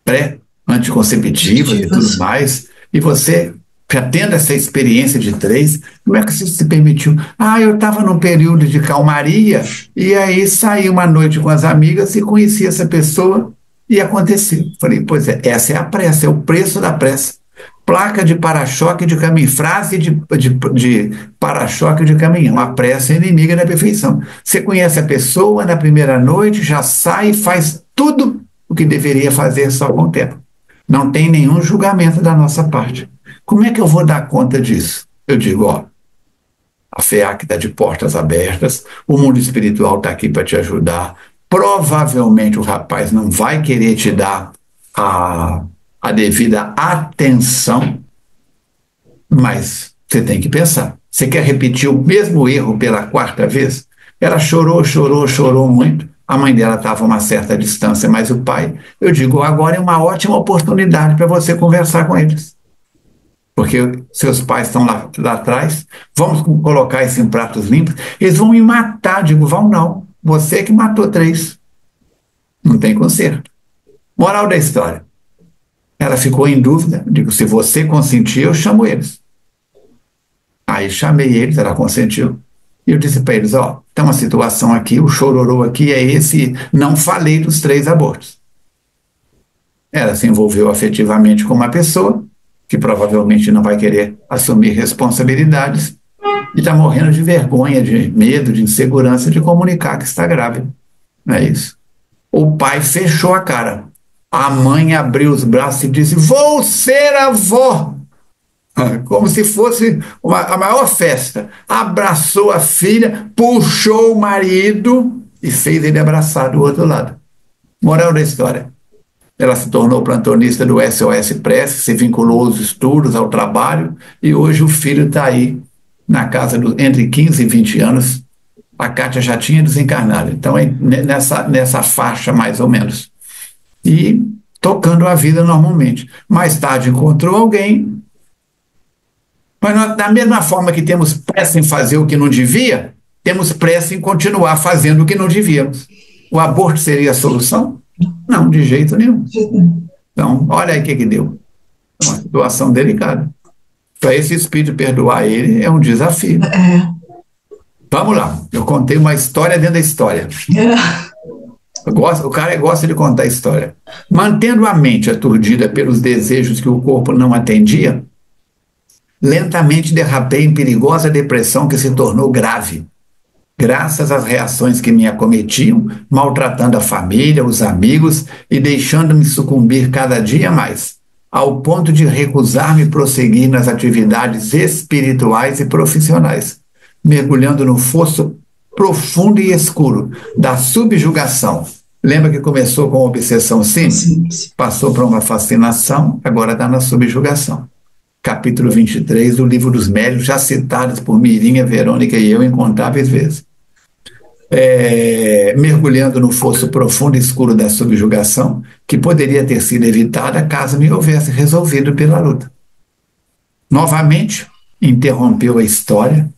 pré-anticonceptivas e tudo mais, e você já tendo essa experiência de 3, como é que você se permitiu? Eu estava num período de calmaria, e aí saí uma noite com as amigas e conheci essa pessoa, e aconteceu. Falei: pois é, essa é a pressa, é o preço da pressa. Placa de para-choque de caminhão, frase de para-choque de caminhão. A pressa é inimiga da perfeição. Você conhece a pessoa na primeira noite, já sai e faz tudo o que deveria fazer só com o tempo. Não tem nenhum julgamento da nossa parte. Como é que eu vou dar conta disso? Eu digo: a FEAC está de portas abertas, o mundo espiritual está aqui para te ajudar. Provavelmente o rapaz não vai querer te dar a devida atenção, mas você tem que pensar. Você quer repetir o mesmo erro pela 4ª vez? Ela chorou muito. A mãe dela estava a uma certa distância, mas o pai, eu digo, agora é uma ótima oportunidade para você conversar com eles. Porque seus pais estão lá atrás, vamos colocar isso em pratos limpos, eles vão me matar. Digo: vão não, você que matou 3. Não tem conserto. Moral da história. Ela ficou em dúvida. Digo: se você consentir, eu chamo eles. Aí chamei eles, ela consentiu. E eu disse para eles: tem uma situação aqui, o chororô aqui é esse, não falei dos 3 abortos. Ela se envolveu afetivamente com uma pessoa que provavelmente não vai querer assumir responsabilidades e está morrendo de vergonha, de medo, de insegurança de comunicar que está grávida. Não é isso? O pai fechou a cara. A mãe abriu os braços e disse: vou ser avó. Como se fosse a maior festa. Abraçou a filha, puxou o marido e fez ele abraçar do outro lado. Moral da história: ela se tornou plantonista do SOS Prece, se vinculou aos estudos, ao trabalho, e hoje o filho está aí na casa entre 15 e 20 anos. A Kátia já tinha desencarnado, então é nessa faixa mais ou menos. E tocando a vida normalmente. Mais tarde encontrou alguém, mas nós, da mesma forma que temos pressa em fazer o que não devia, temos pressa em continuar fazendo o que não devíamos. O aborto seria a solução? Não, de jeito nenhum. Então, olha aí o que deu. É uma situação delicada. Para esse espírito perdoar ele é um desafio. Vamos lá, eu contei uma história dentro da história. O cara gosta de contar história. Mantendo a mente aturdida pelos desejos que o corpo não atendia, lentamente derrapei em perigosa depressão que se tornou grave, graças às reações que me acometiam, maltratando a família, os amigos e deixando-me sucumbir cada dia mais, ao ponto de recusar-me prosseguir nas atividades espirituais e profissionais, mergulhando no fosso profundo e escuro da subjugação. Lembra que começou com obsessão simples? Passou para uma fascinação, agora está na subjugação. Capítulo 23 do Livro dos Médiuns, já citados por Mirinha, Verônica e eu incontáveis vezes. mergulhando no fosso profundo e escuro da subjugação, que poderia ter sido evitada caso me houvesse resolvido pela luta. Novamente, interrompeu a história,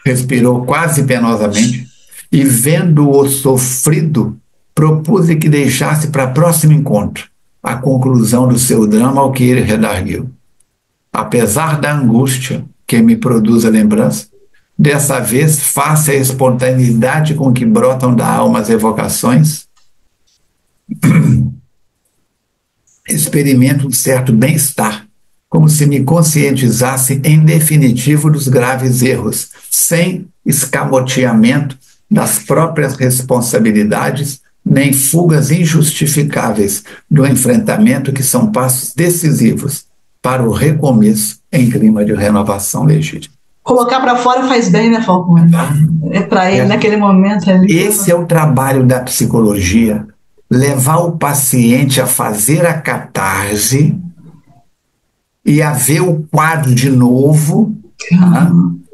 respirou quase penosamente e, vendo-o sofrido, propus que deixasse para próximo encontro a conclusão do seu drama ao que ele redarguiu. Apesar da angústia que me produz a lembrança, dessa vez, face à espontaneidade com que brotam da alma as evocações, experimento um certo bem-estar, como se me conscientizasse em definitivo dos graves erros, sem escamoteamento das próprias responsabilidades, nem fugas injustificáveis do enfrentamento, que são passos decisivos para o recomeço em clima de renovação legítima. Colocar para fora faz bem, né, Falcone? É para ele, naquele momento ali. Esse é o trabalho da psicologia, levar o paciente a fazer a catarse e a ver o quadro de novo,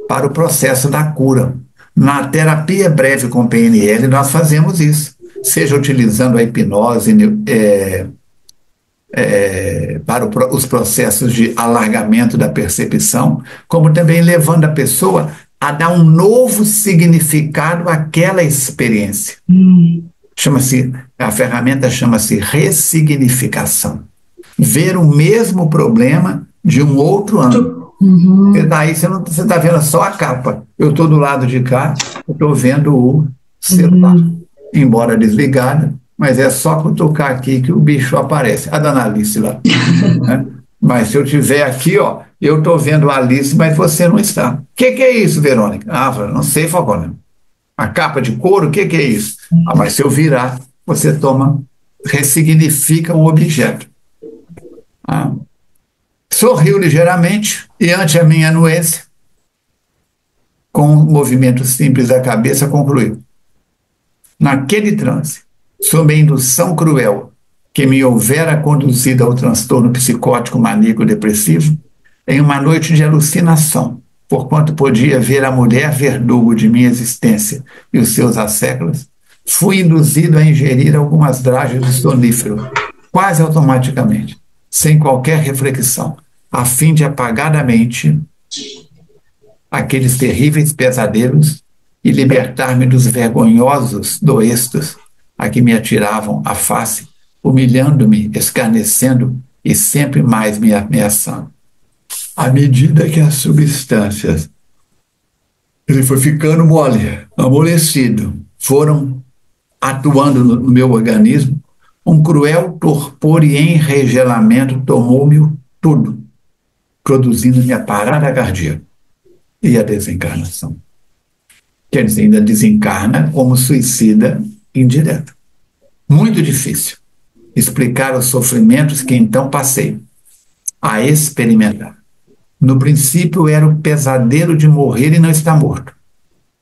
para o processo da cura. Na terapia breve com PNL, nós fazemos isso, seja utilizando a hipnose para os processos de alargamento da percepção, como também levando a pessoa a dar um novo significado àquela experiência. A ferramenta chama-se ressignificação. Ver o mesmo problema de um outro ângulo. E daí você está vendo só a capa. Eu estou do lado de cá, eu estou vendo o celular, embora desligado, mas é só cutucar aqui que o bicho aparece. A dona Alice lá. Né? Mas se eu estiver aqui, ó, eu estou vendo a Alice, mas você não está. O que é isso, Verônica? Não sei, Falcone. A capa de couro, o que é isso? Mas se eu virar, você ressignifica o objeto. Sorriu ligeiramente e, ante a minha anuência, com um movimento simples da cabeça, concluiu. Naquele transe, sob a indução cruel que me houvera conduzido ao transtorno psicótico maníaco-depressivo, em uma noite de alucinação, porquanto podia ver a mulher verdugo de minha existência e os seus asséculos, fui induzido a ingerir algumas dragas de sonífero, quase automaticamente, sem qualquer reflexão, a fim de apagar da mente aqueles terríveis pesadelos e libertar-me dos vergonhosos doestos a que me atiravam à face, humilhando-me, escarnecendo e sempre mais me ameaçando. À medida que as substâncias, ele foi ficando mole, amolecido, foram atuando no meu organismo, um cruel torpor e enregelamento tomou-me tudo, produzindo-me a parada cardíaca e a desencarnação. Quer dizer, ainda desencarna como suicida indireto. Muito difícil explicar os sofrimentos que então passei a experimentar. No princípio era o pesadelo de morrer e não estar morto,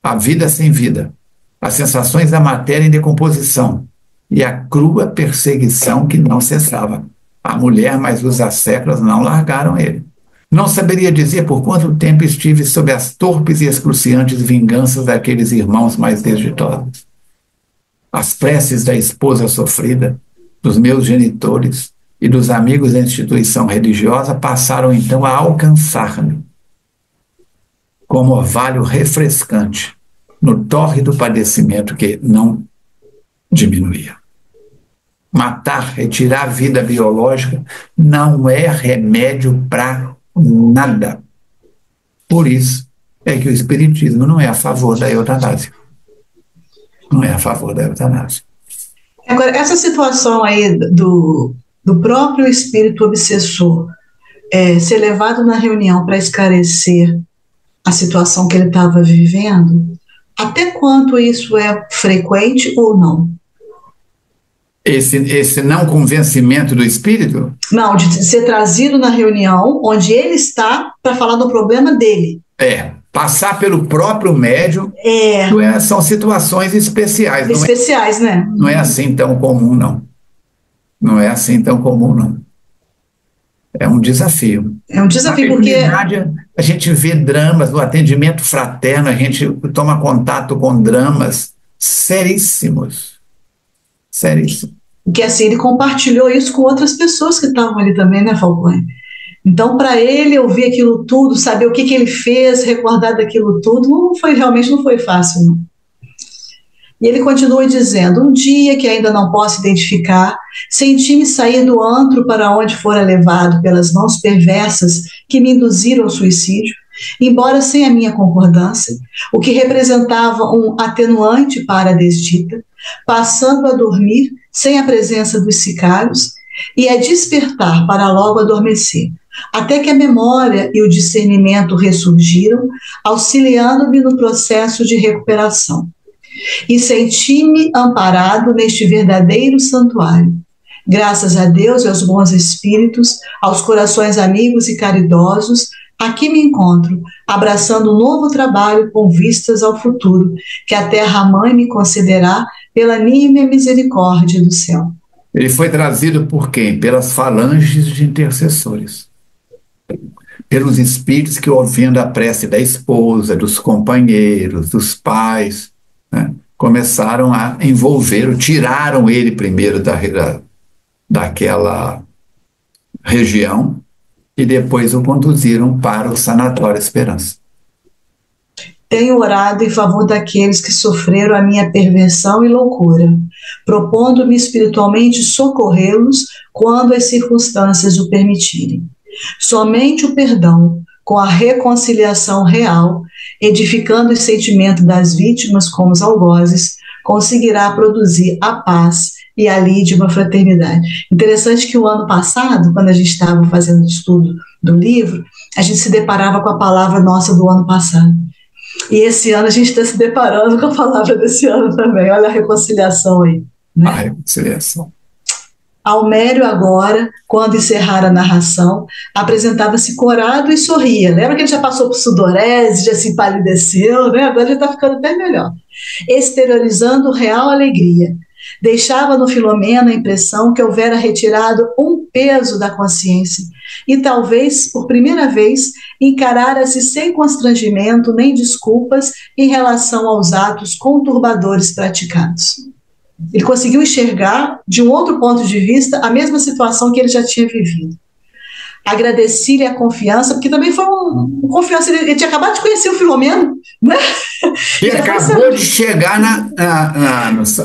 a vida sem vida, as sensações da matéria em decomposição e a crua perseguição que não cessava. A mulher, mas os asséculos não largaram ele. Não saberia dizer por quanto tempo estive sob as torpes e excruciantes vinganças daqueles irmãos mais desditosos. As preces da esposa sofrida, dos meus genitores e dos amigos da instituição religiosa passaram então a alcançar-me como orvalho refrescante no tórrido padecimento que não diminuía. Matar, retirar a vida biológica não é remédio para nada. Por isso é que o Espiritismo não é a favor da eutanásia. Não é a favor da eutanásia. Agora, essa situação aí do próprio espírito obsessor ser levado na reunião para esclarecer a situação que ele estava vivendo, até quanto isso é frequente ou não? Esse não convencimento do espírito? Não, de ser trazido na reunião onde ele está para falar do problema dele. Passar pelo próprio médium são situações especiais. Especiais, né? Não é assim tão comum, não. Não é assim tão comum, não. É um desafio. É um desafio porque... a gente vê dramas, no atendimento fraterno, a gente toma contato com dramas seríssimos. Seríssimos. Que assim, ele compartilhou isso com outras pessoas que estavam ali também, né, Falcone? Então, para ele ouvir aquilo tudo, saber o que ele fez, recordar daquilo tudo, realmente não foi fácil, não. E ele continua dizendo: um dia que ainda não posso identificar, senti-me sair do antro para onde fora levado pelas mãos perversas que me induziram ao suicídio, embora sem a minha concordância, o que representava um atenuante para a desdita, passando a dormir sem a presença dos sicários e a despertar para logo adormecer, até que a memória e o discernimento ressurgiram, auxiliando-me no processo de recuperação. E senti-me amparado neste verdadeiro santuário. Graças a Deus e aos bons espíritos, aos corações amigos e caridosos, aqui me encontro, abraçando um novo trabalho com vistas ao futuro, que a Terra-mãe me concederá pela nímia misericórdia do céu. Ele foi trazido por quem? Pelas falanges de intercessores. Pelos espíritos que, ouvindo a prece da esposa, dos companheiros, dos pais, né, começaram a envolver, tiraram ele primeiro daquela região e depois o conduziram para o Sanatório Esperança. Tenho orado em favor daqueles que sofreram a minha perversão e loucura, propondo-me espiritualmente socorrê-los quando as circunstâncias o permitirem. Somente o perdão, com a reconciliação real, edificando o sentimento das vítimas como os algozes, conseguirá produzir a paz e a lei de uma fraternidade. Interessante que o ano passado, quando a gente estava fazendo o estudo do livro, a gente se deparava com a palavra nossa do ano passado. E esse ano a gente está se deparando com a palavra desse ano também. Olha a reconciliação aí. Né? A reconciliação. Almério agora, quando encerrar a narração, apresentava-se corado e sorria. Lembra que ele já passou por sudorese, já se empalideceu, né? Agora ele está ficando até melhor. Exteriorizando real alegria. Deixava no Filomena a impressão que houvera retirado um peso da consciência e talvez, por primeira vez, encarara-se sem constrangimento nem desculpas em relação aos atos conturbadores praticados. Ele conseguiu enxergar, de um outro ponto de vista, a mesma situação que ele já tinha vivido. Agradeci-lhe a confiança, porque também foi uma confiança, ele tinha acabado de conhecer o Filomeno, né? E acabou de chegar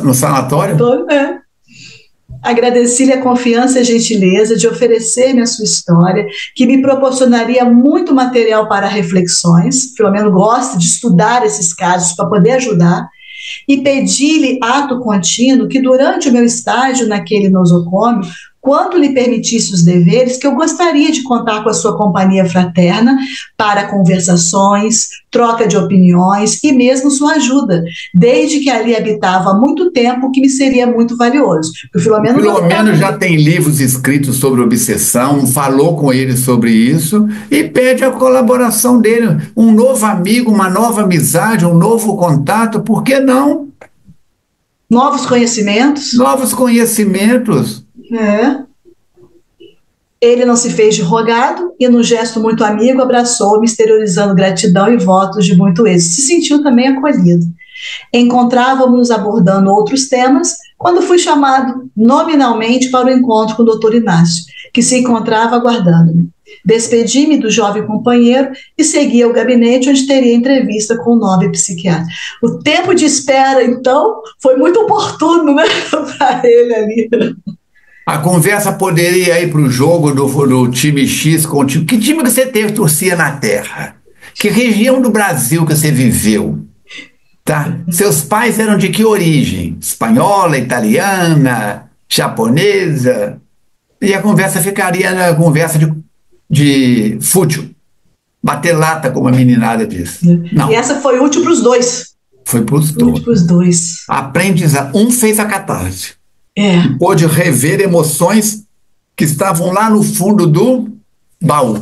no sanatório. Agradeci-lhe a confiança e a gentileza de oferecer-me a sua história, que me proporcionaria muito material para reflexões. Filomeno gosta de estudar esses casos para poder ajudar. E pedi-lhe ato contínuo que durante o meu estágio naquele nosocômio, quando lhe permitisse os deveres, que eu gostaria de contar com a sua companhia fraterna para conversações, troca de opiniões e mesmo sua ajuda, desde que ali habitava há muito tempo, que me seria muito valioso. O Filomeno já tem livros escritos sobre obsessão, falou com ele sobre isso e pede a colaboração dele, um novo amigo, uma nova amizade, um novo contato, por que não? Novos conhecimentos. Novos conhecimentos. Ele não se fez de rogado e, num gesto muito amigo, abraçou-me, exteriorizando gratidão e votos de muito êxito. Se sentiu também acolhido. Encontrávamos abordando outros temas quando fui chamado nominalmente para o encontro com o Dr. Inácio, que se encontrava aguardando-me. Despedi-me do jovem companheiro e segui ao gabinete onde teria entrevista com o nobre psiquiatra. O tempo de espera, então, foi muito oportuno, né, para ele ali. A conversa poderia ir para o jogo do time X com o time. Que time que você teve, torcia na Terra? Que região do Brasil que você viveu? Tá? Seus pais eram de que origem? Espanhola, italiana, japonesa? E a conversa ficaria na conversa de fútil. Bater lata, como a meninada diz. Não. E essa foi útil para os dois. Foi para os dois. Um fez a catarse. Pôde rever emoções que estavam lá no fundo do baú,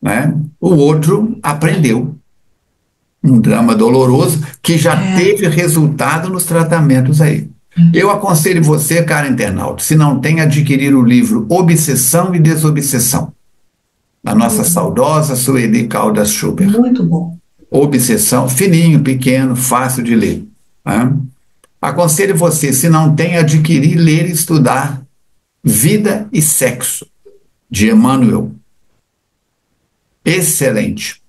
né? O outro aprendeu um drama doloroso que já teve resultado nos tratamentos aí. Eu aconselho você, cara internauta, se não tem, adquirir o livro Obsessão e Desobsessão. A nossa saudosa Sueli Caldas Schubert. Muito bom. Obsessão, fininho, pequeno, fácil de ler. Né? Aconselho você, se não tem, adquirir, ler e estudar Vida e Sexo, de Emmanuel. Excelente.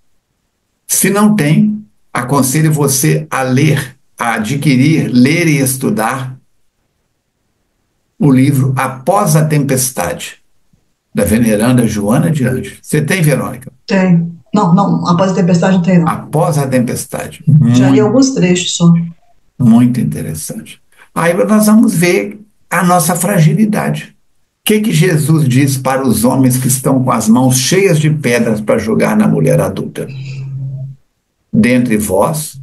Se não tem, aconselho você a ler, a adquirir, ler e estudar o livro Após a Tempestade, da veneranda Joana de Ângeles. Você tem, Verônica? Tem. Não, Após a Tempestade não tem, não. Após a Tempestade. Já li alguns trechos só. Muito interessante. Aí nós vamos ver a nossa fragilidade. O que Jesus diz para os homens que estão com as mãos cheias de pedras para jogar na mulher adulta? Dentre vós,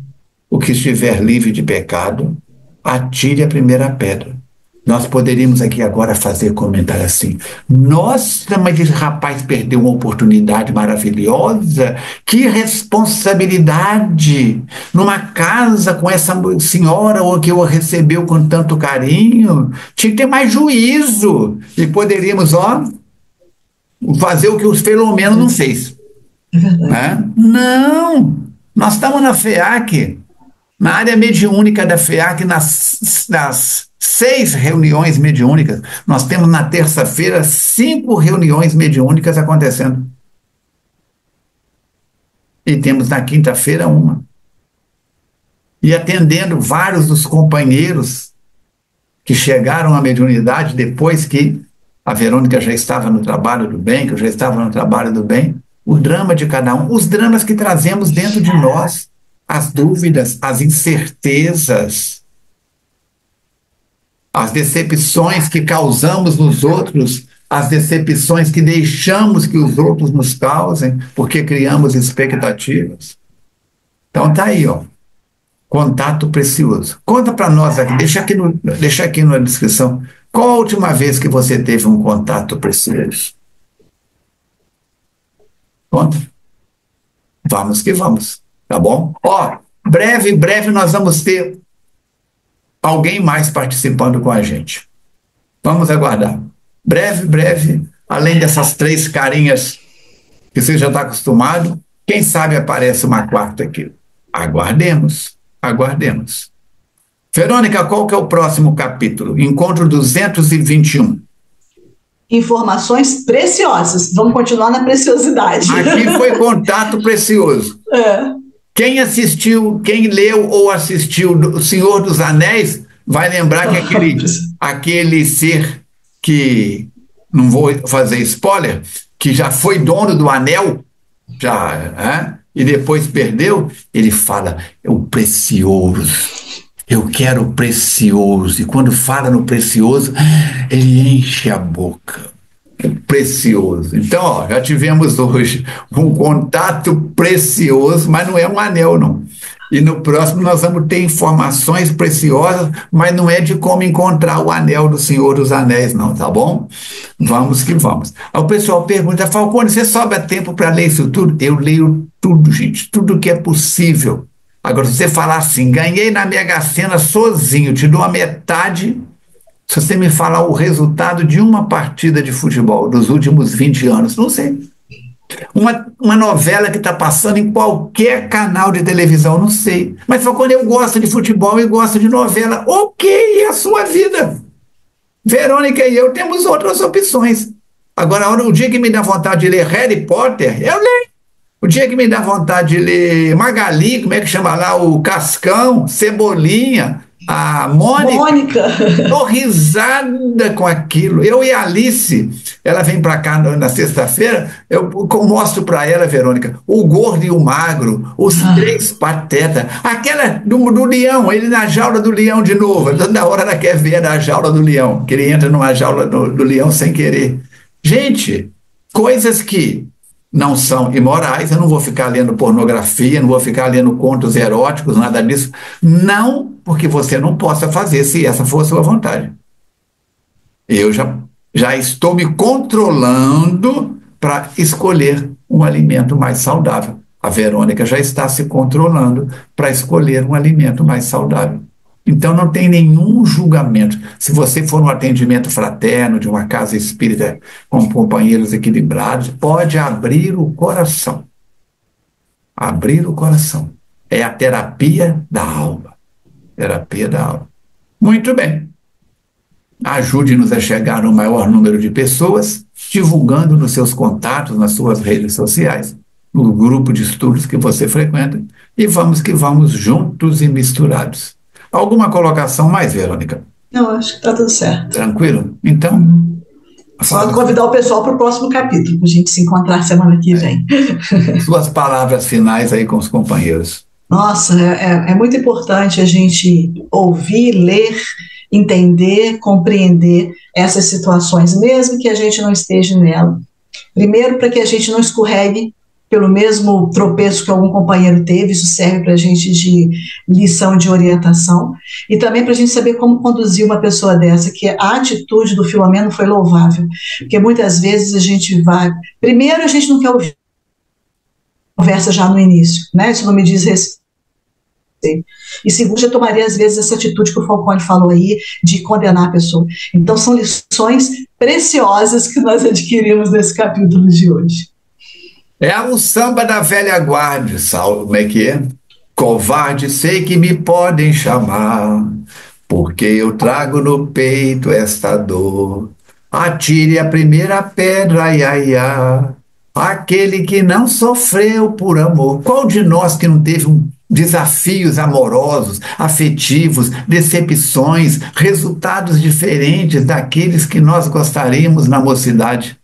o que estiver livre de pecado, atire a primeira pedra. Nós poderíamos aqui agora fazer comentário assim: nossa, mas esse rapaz perdeu uma oportunidade maravilhosa, que responsabilidade, numa casa com essa senhora que o recebeu com tanto carinho, tinha que ter mais juízo, e poderíamos, fazer o que o Filomeno não fez. É verdade. Né? Não, nós estamos na FEAC, na área mediúnica da FEAC, nas 6 reuniões mediúnicas. Nós temos na terça-feira 5 reuniões mediúnicas acontecendo. E temos na quinta-feira 1. E atendendo vários dos companheiros que chegaram à mediunidade depois que a Verônica já estava no trabalho do bem, que eu já estava no trabalho do bem. O drama de cada um, os dramas que trazemos dentro de nós, as dúvidas, as incertezas, as decepções que causamos nos outros, as decepções que deixamos que os outros nos causem, porque criamos expectativas. Então tá aí, contato precioso. Conta para nós aqui, deixa aqui na descrição, qual a última vez que você teve um contato precioso? Conta. Vamos que vamos, tá bom? Breve nós vamos ter alguém mais participando com a gente. Vamos aguardar. Breve, além dessas 3 carinhas que você já está acostumado, quem sabe aparece uma quarta aqui. Aguardemos. Verônica, qual que é o próximo capítulo? Encontro 221. Informações preciosas. Vamos continuar na preciosidade. Aqui foi contato precioso. Quem assistiu, quem leu ou assistiu O Senhor dos Anéis, vai lembrar que aquele ser que, não vou fazer spoiler, que já foi dono do anel, e depois perdeu, ele fala, é o precioso, eu quero o precioso, e quando fala no precioso, ele enche a boca. Precioso. Então, já tivemos hoje um contato precioso, mas não é um anel, não. E no próximo nós vamos ter informações preciosas, mas não é de como encontrar o anel do Senhor dos Anéis, não, tá bom? Vamos que vamos. Aí o pessoal pergunta, Falcone, você sobra tempo para ler isso tudo? Eu leio tudo, gente, tudo que é possível. Agora, se você falar assim, ganhei na Mega Sena sozinho, te dou a metade. Se você me falar o resultado de uma partida de futebol dos últimos 20 anos, não sei. Uma novela que está passando em qualquer canal de televisão, não sei. Mas só quando eu gosto de futebol e gosto de novela, ok, é a sua vida. Verônica e eu temos outras opções. Agora, o dia que me dá vontade de ler Harry Potter, eu leio. O dia que me dá vontade de ler Magali, como é que chama lá, o Cascão, Cebolinha, a Mônica. Tô risada com aquilo. Eu e a Alice, ela vem para cá na sexta-feira, eu mostro para ela, Verônica, o gordo e o magro, os 3 patetas, aquela do leão, ele na jaula do leão de novo, toda hora ela quer ver a jaula do leão, que ele entra numa jaula do leão sem querer. Gente, coisas que não são imorais, eu não vou ficar lendo pornografia, não vou ficar lendo contos eróticos, nada disso, não porque você não possa fazer, se essa for a sua vontade. Eu já estou me controlando para escolher um alimento mais saudável. A Verônica já está se controlando para escolher um alimento mais saudável. Então não tem nenhum julgamento. Se você for no atendimento fraterno de uma casa espírita com companheiros equilibrados, pode abrir o coração. Abrir o coração. É a terapia da alma. Terapia da alma. Muito bem. Ajude-nos a chegar no maior número de pessoas, divulgando nos seus contatos, nas suas redes sociais, no grupo de estudos que você frequenta, e vamos que vamos juntos e misturados. Alguma colocação mais, Verônica? Não, acho que está tudo certo. Tranquilo? Então, só convidar o pessoal para o próximo capítulo, para a gente se encontrar semana que vem. Suas palavras finais aí com os companheiros. Nossa, é muito importante a gente ouvir, ler, entender, compreender essas situações, mesmo que a gente não esteja nela. Primeiro, para que a gente não escorregue pelo mesmo tropeço que algum companheiro teve, isso serve para a gente de lição de orientação, e também para a gente saber como conduzir uma pessoa dessa, que a atitude do Filomeno foi louvável, porque muitas vezes a gente vai... Primeiro, a gente não quer ouvir conversa já no início, né? Isso não me diz respeito. E segundo, eu tomaria às vezes essa atitude que o Falcone falou aí, de condenar a pessoa. Então são lições preciosas que nós adquirimos nesse capítulo de hoje. É o samba da velha guarda, Saulo, como é que é? Covarde sei que me podem chamar, porque eu trago no peito esta dor. Atire a primeira pedra, ia, ia, aquele que não sofreu por amor. Qual de nós que não teve desafios amorosos, afetivos, decepções, resultados diferentes daqueles que nós gostaríamos na mocidade?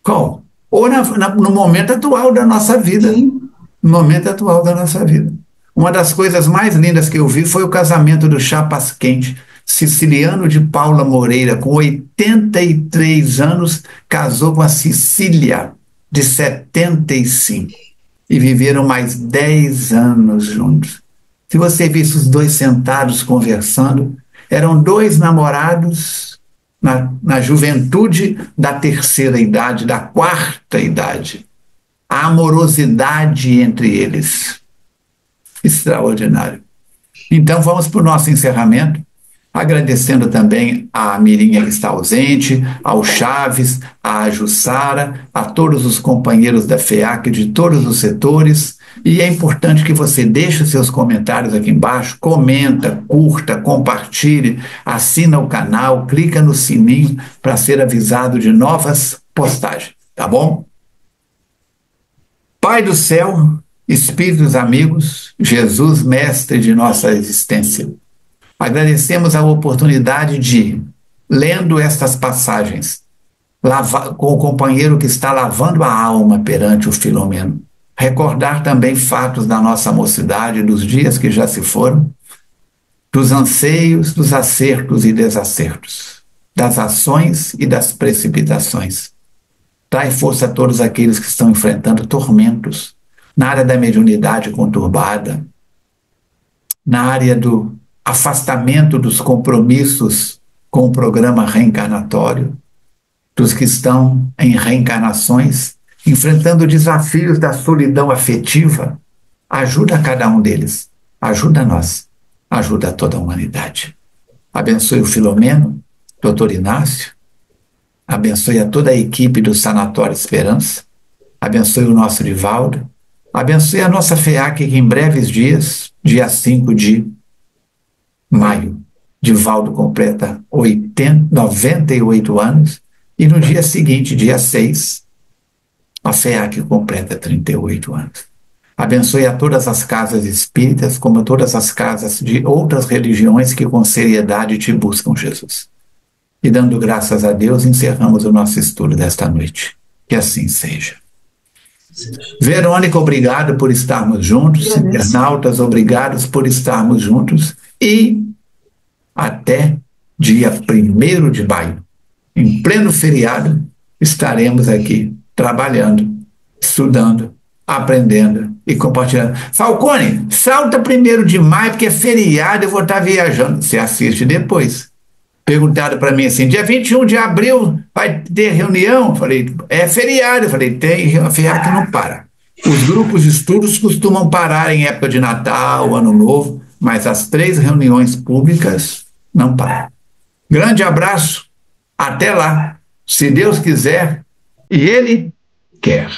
Qual? Ou no momento atual da nossa vida. Sim. No momento atual da nossa vida. Uma das coisas mais lindas que eu vi foi o casamento do Chapas Quente. Siciliano de Paula Moreira, com 83 anos, casou com a Cecília, de 75. E viveram mais 10 anos juntos. Se você visse os dois sentados conversando, eram dois namorados na juventude da terceira idade, da quarta idade. A amorosidade entre eles. Extraordinário. Então vamos para o nosso encerramento, agradecendo também a Mirinha que está ausente, ao Chaves, à Jussara, a todos os companheiros da FEAC de todos os setores. E é importante que você deixe os seus comentários aqui embaixo, comenta, curta, compartilhe, assina o canal, clica no sininho para ser avisado de novas postagens, tá bom? Pai do céu, Espíritos amigos, Jesus, mestre de nossa existência, agradecemos a oportunidade de, lendo estas passagens, com o companheiro que está lavando a alma perante o Filomeno, recordar também fatos da nossa mocidade, dos dias que já se foram, dos anseios, dos acertos e desacertos, das ações e das precipitações. Trai força a todos aqueles que estão enfrentando tormentos na área da mediunidade conturbada, na área do afastamento dos compromissos com o programa reencarnatório, dos que estão em reencarnações, enfrentando desafios da solidão afetiva. Ajuda cada um deles, ajuda nós, ajuda toda a humanidade. Abençoe o Filomeno, Dr. Inácio, abençoe a toda a equipe do Sanatório Esperança, abençoe o nosso Divaldo, abençoe a nossa FEAC que em breves dias, dia 5 de maio, Divaldo completa 98 anos e no dia seguinte, dia 6, a FEAC completa 38 anos. Abençoe a todas as casas espíritas, como todas as casas de outras religiões que com seriedade te buscam, Jesus. E dando graças a Deus, encerramos o nosso estudo desta noite. Que assim seja. Verônica, obrigado por estarmos juntos. Internautas, obrigados por estarmos juntos. E até dia 1º de maio, em pleno feriado, estaremos aqui trabalhando, estudando, aprendendo e compartilhando. Falcone, salta 1º de maio, porque é feriado, eu vou estar viajando. Você assiste depois. Perguntaram para mim assim, dia 21 de abril vai ter reunião? Eu falei, é feriado. Eu falei, tem feriado que não para. Os grupos de estudos costumam parar em época de Natal, Ano Novo, mas as 3 reuniões públicas não param. Grande abraço, até lá, se Deus quiser e Ele quer.